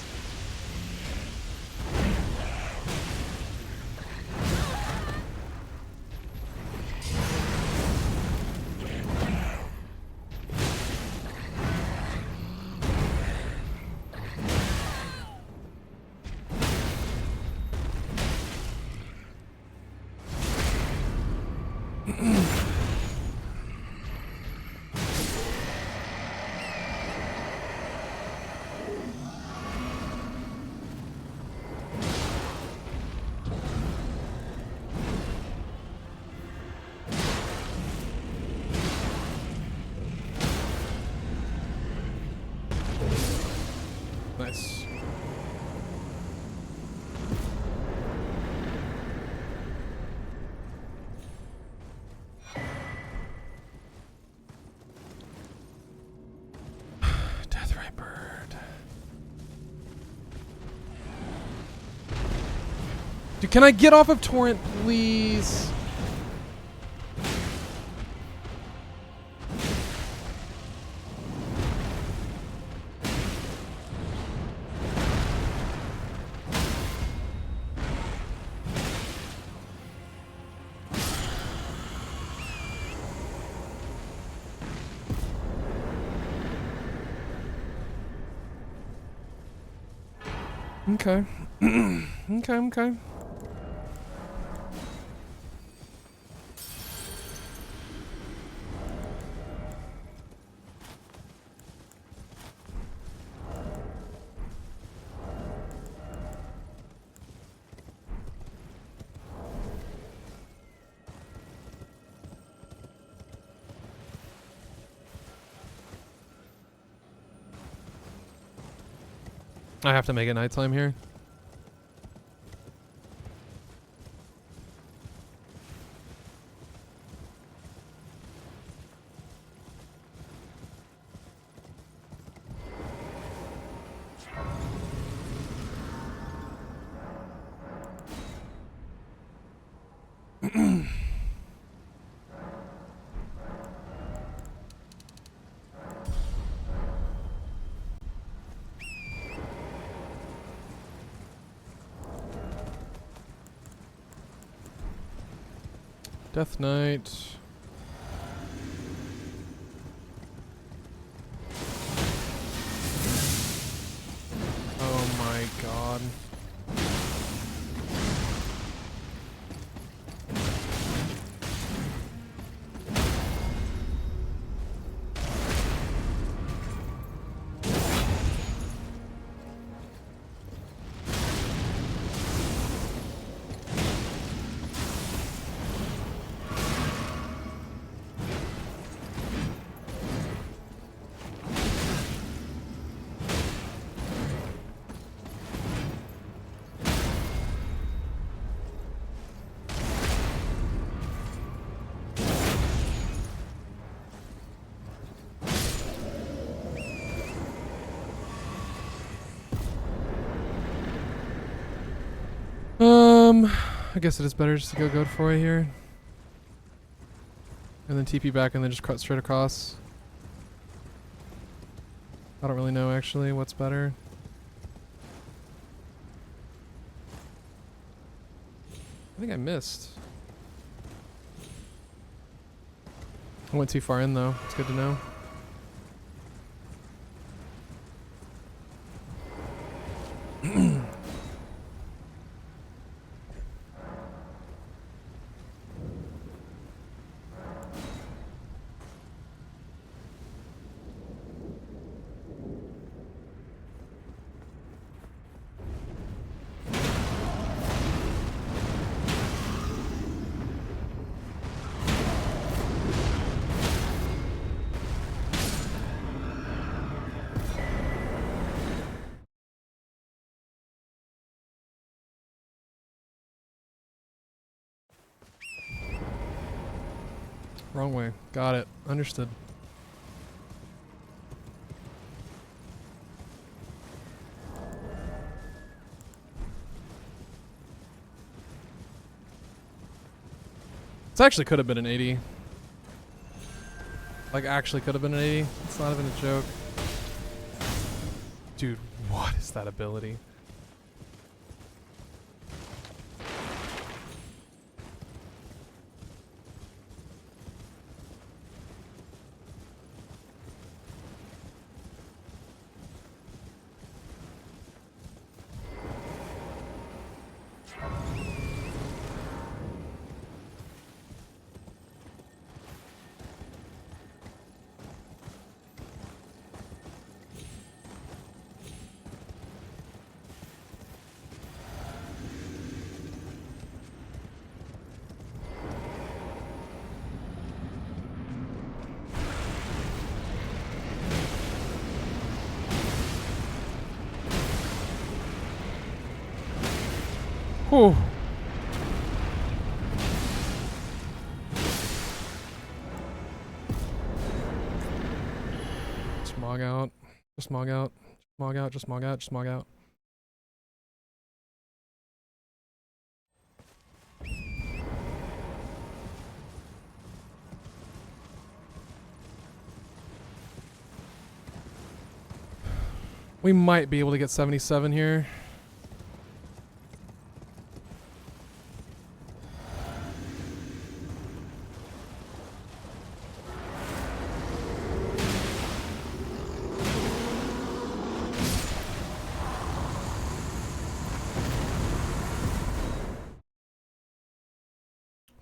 Nice. Death Bird. Dude, can I get off of Torrent, please? Okay. Okay. I have to make it nighttime here. Death Knight. Oh my god. I guess it is better just to go good for it here. And then TP back and then just cut straight across. I don't really know actually what's better. I think I missed. I went too far in though. It's good to know. Wrong way. Got it. Understood. This actually could have been an 80. Like, actually could have been an 80. It's not even a joke. Dude, what is that ability? Whew. Smog out. Just smog out. Smog out. Just smog out. Just smog out. We might be able to get 77 here.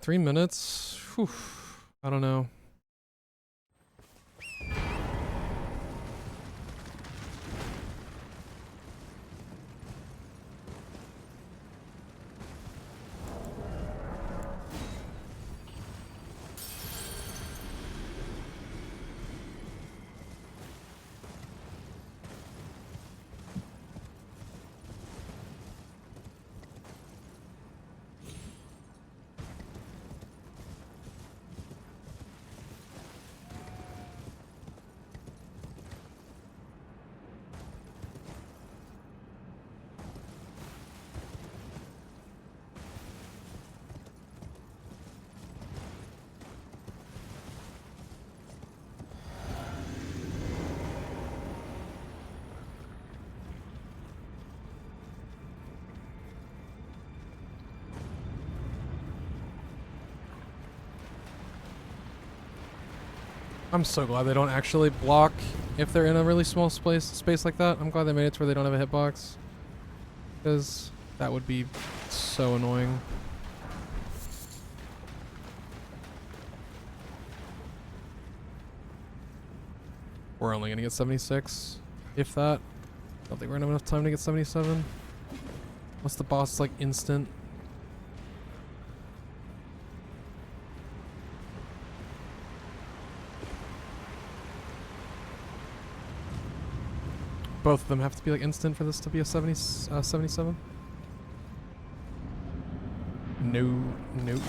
Three minutes? Whew. I don't know. I'm so glad they don't actually block if they're in a really small space like that. I'm glad they made it to where they don't have a hitbox, because that would be so annoying. We're only gonna get 76, if that. I don't think we're gonna have enough time to get 77. Unless the boss is like instant. Both of them have to be like instant for this to be a 77? No, no, no, no.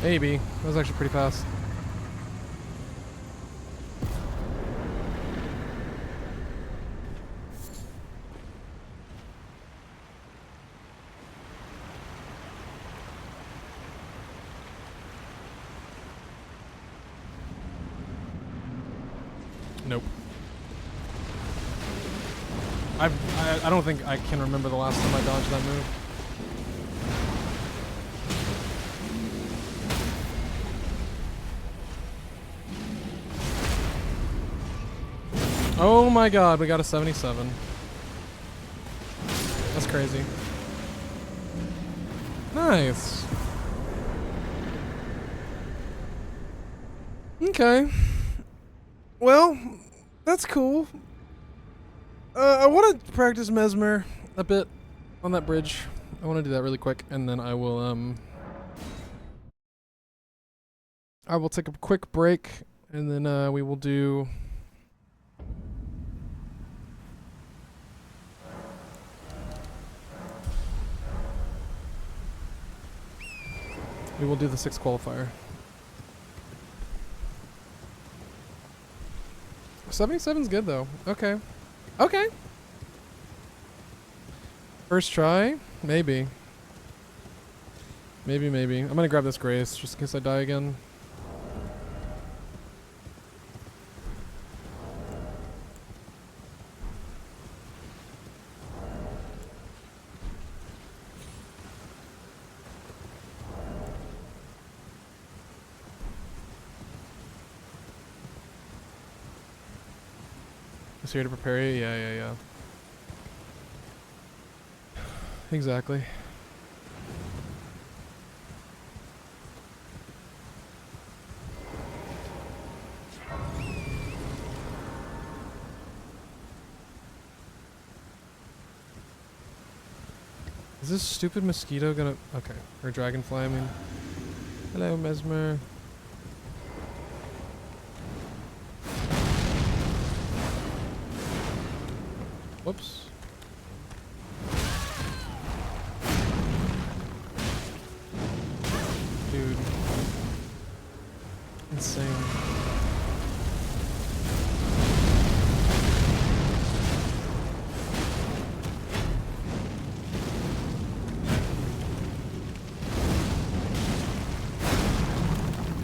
Maybe. That was actually pretty fast. Nope. I don't think I can remember the last time I dodged that move. Oh my god, we got a 77. That's crazy. Nice. Okay. Well, that's cool. I want to practice Mesmer a bit on that bridge. I want to do that really quick, and then I will take a quick break, and then we will do. We will do the 6th qualifier. 77's good though. Okay. Okay. First try? Maybe. Maybe. I'm gonna grab this Grace just in case I die again. Is here to prepare you? Yeah. Exactly. Is this stupid mosquito gonna... Okay. Or dragonfly, I mean. Hello, Mesmer. Whoops. Dude. Insane.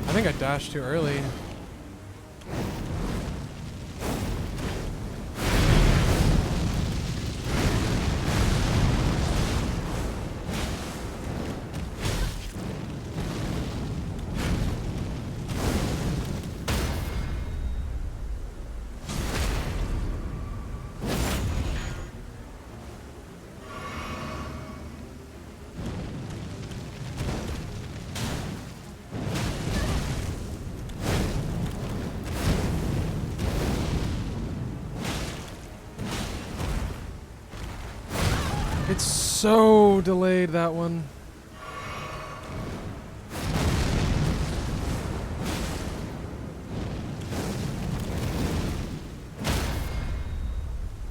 I think I dashed too early. It's so delayed, that one.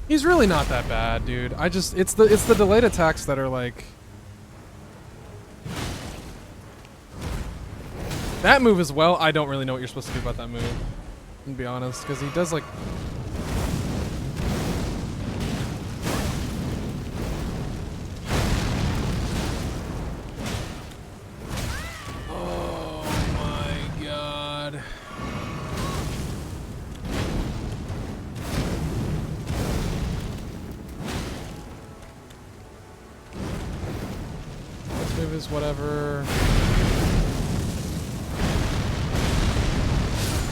He's really not that bad, dude. It's the delayed attacks that are like... That move as well, I don't really know what you're supposed to do about that move, to be honest, because he does like... Whatever.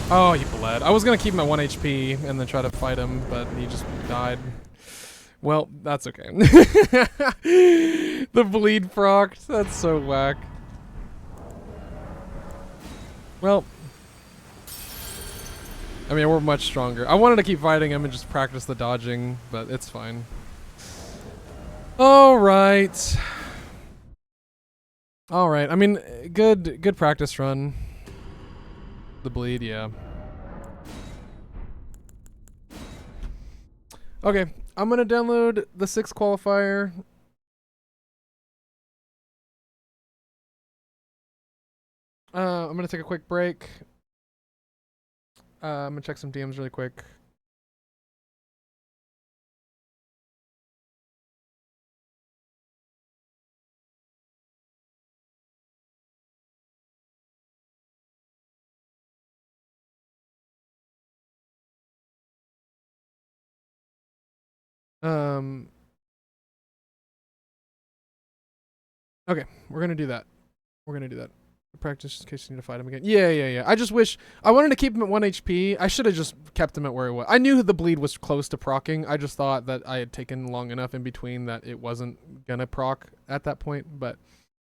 Oh, he bled. I was gonna keep him at 1 HP and then try to fight him, but he just died. Well, that's okay. The bleed procced. That's so whack. Well, I mean, we're much stronger. I wanted to keep fighting him and just practice the dodging, but it's fine. All right. All right. I mean, good practice run. The bleed, yeah. Okay, I'm gonna download the 6 qualifier. I'm gonna take a quick break. I'm gonna check some DMs really quick. Okay, we're gonna do that. Practice just in case you need to fight him again. Yeah. I just wish... I wanted to keep him at 1 HP. I should have just kept him at where he was. I knew the bleed was close to proccing. I just thought that I had taken long enough in between that it wasn't gonna proc at that point. But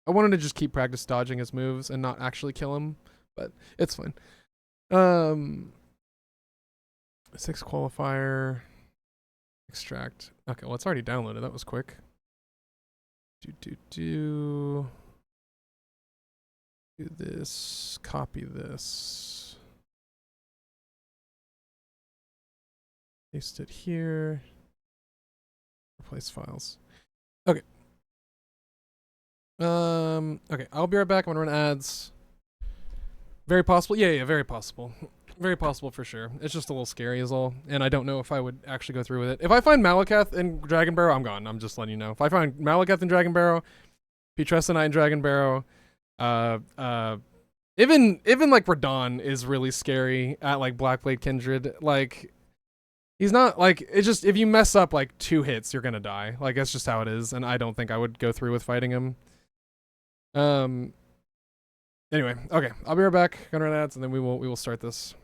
I wanted to just keep practice dodging his moves and not actually kill him. But it's fine. 6 qualifier. Extract. Okay, well, it's already downloaded. That was quick. Do this, copy this, paste it here, replace files. Okay. Okay, I'll be right back. I'm gonna run ads. Very possible. Yeah, very possible. Very possible for sure. It's just a little scary is all, and I don't know if I would actually go through with it. If I find Malakath and Dragon Barrow, I'm gone. I'm just letting you know. If I find Malakath and Dragon Barrow, Putrescent and Dragon Barrow, even like Radon is really scary at like Blackblade Kindred. Like he's not like, it's just if you mess up like 2 hits, you're gonna die. Like that's just how it is, and I don't think I would go through with fighting him. Anyway, okay, I'll be right back. Gonna run ads, and then we will start this.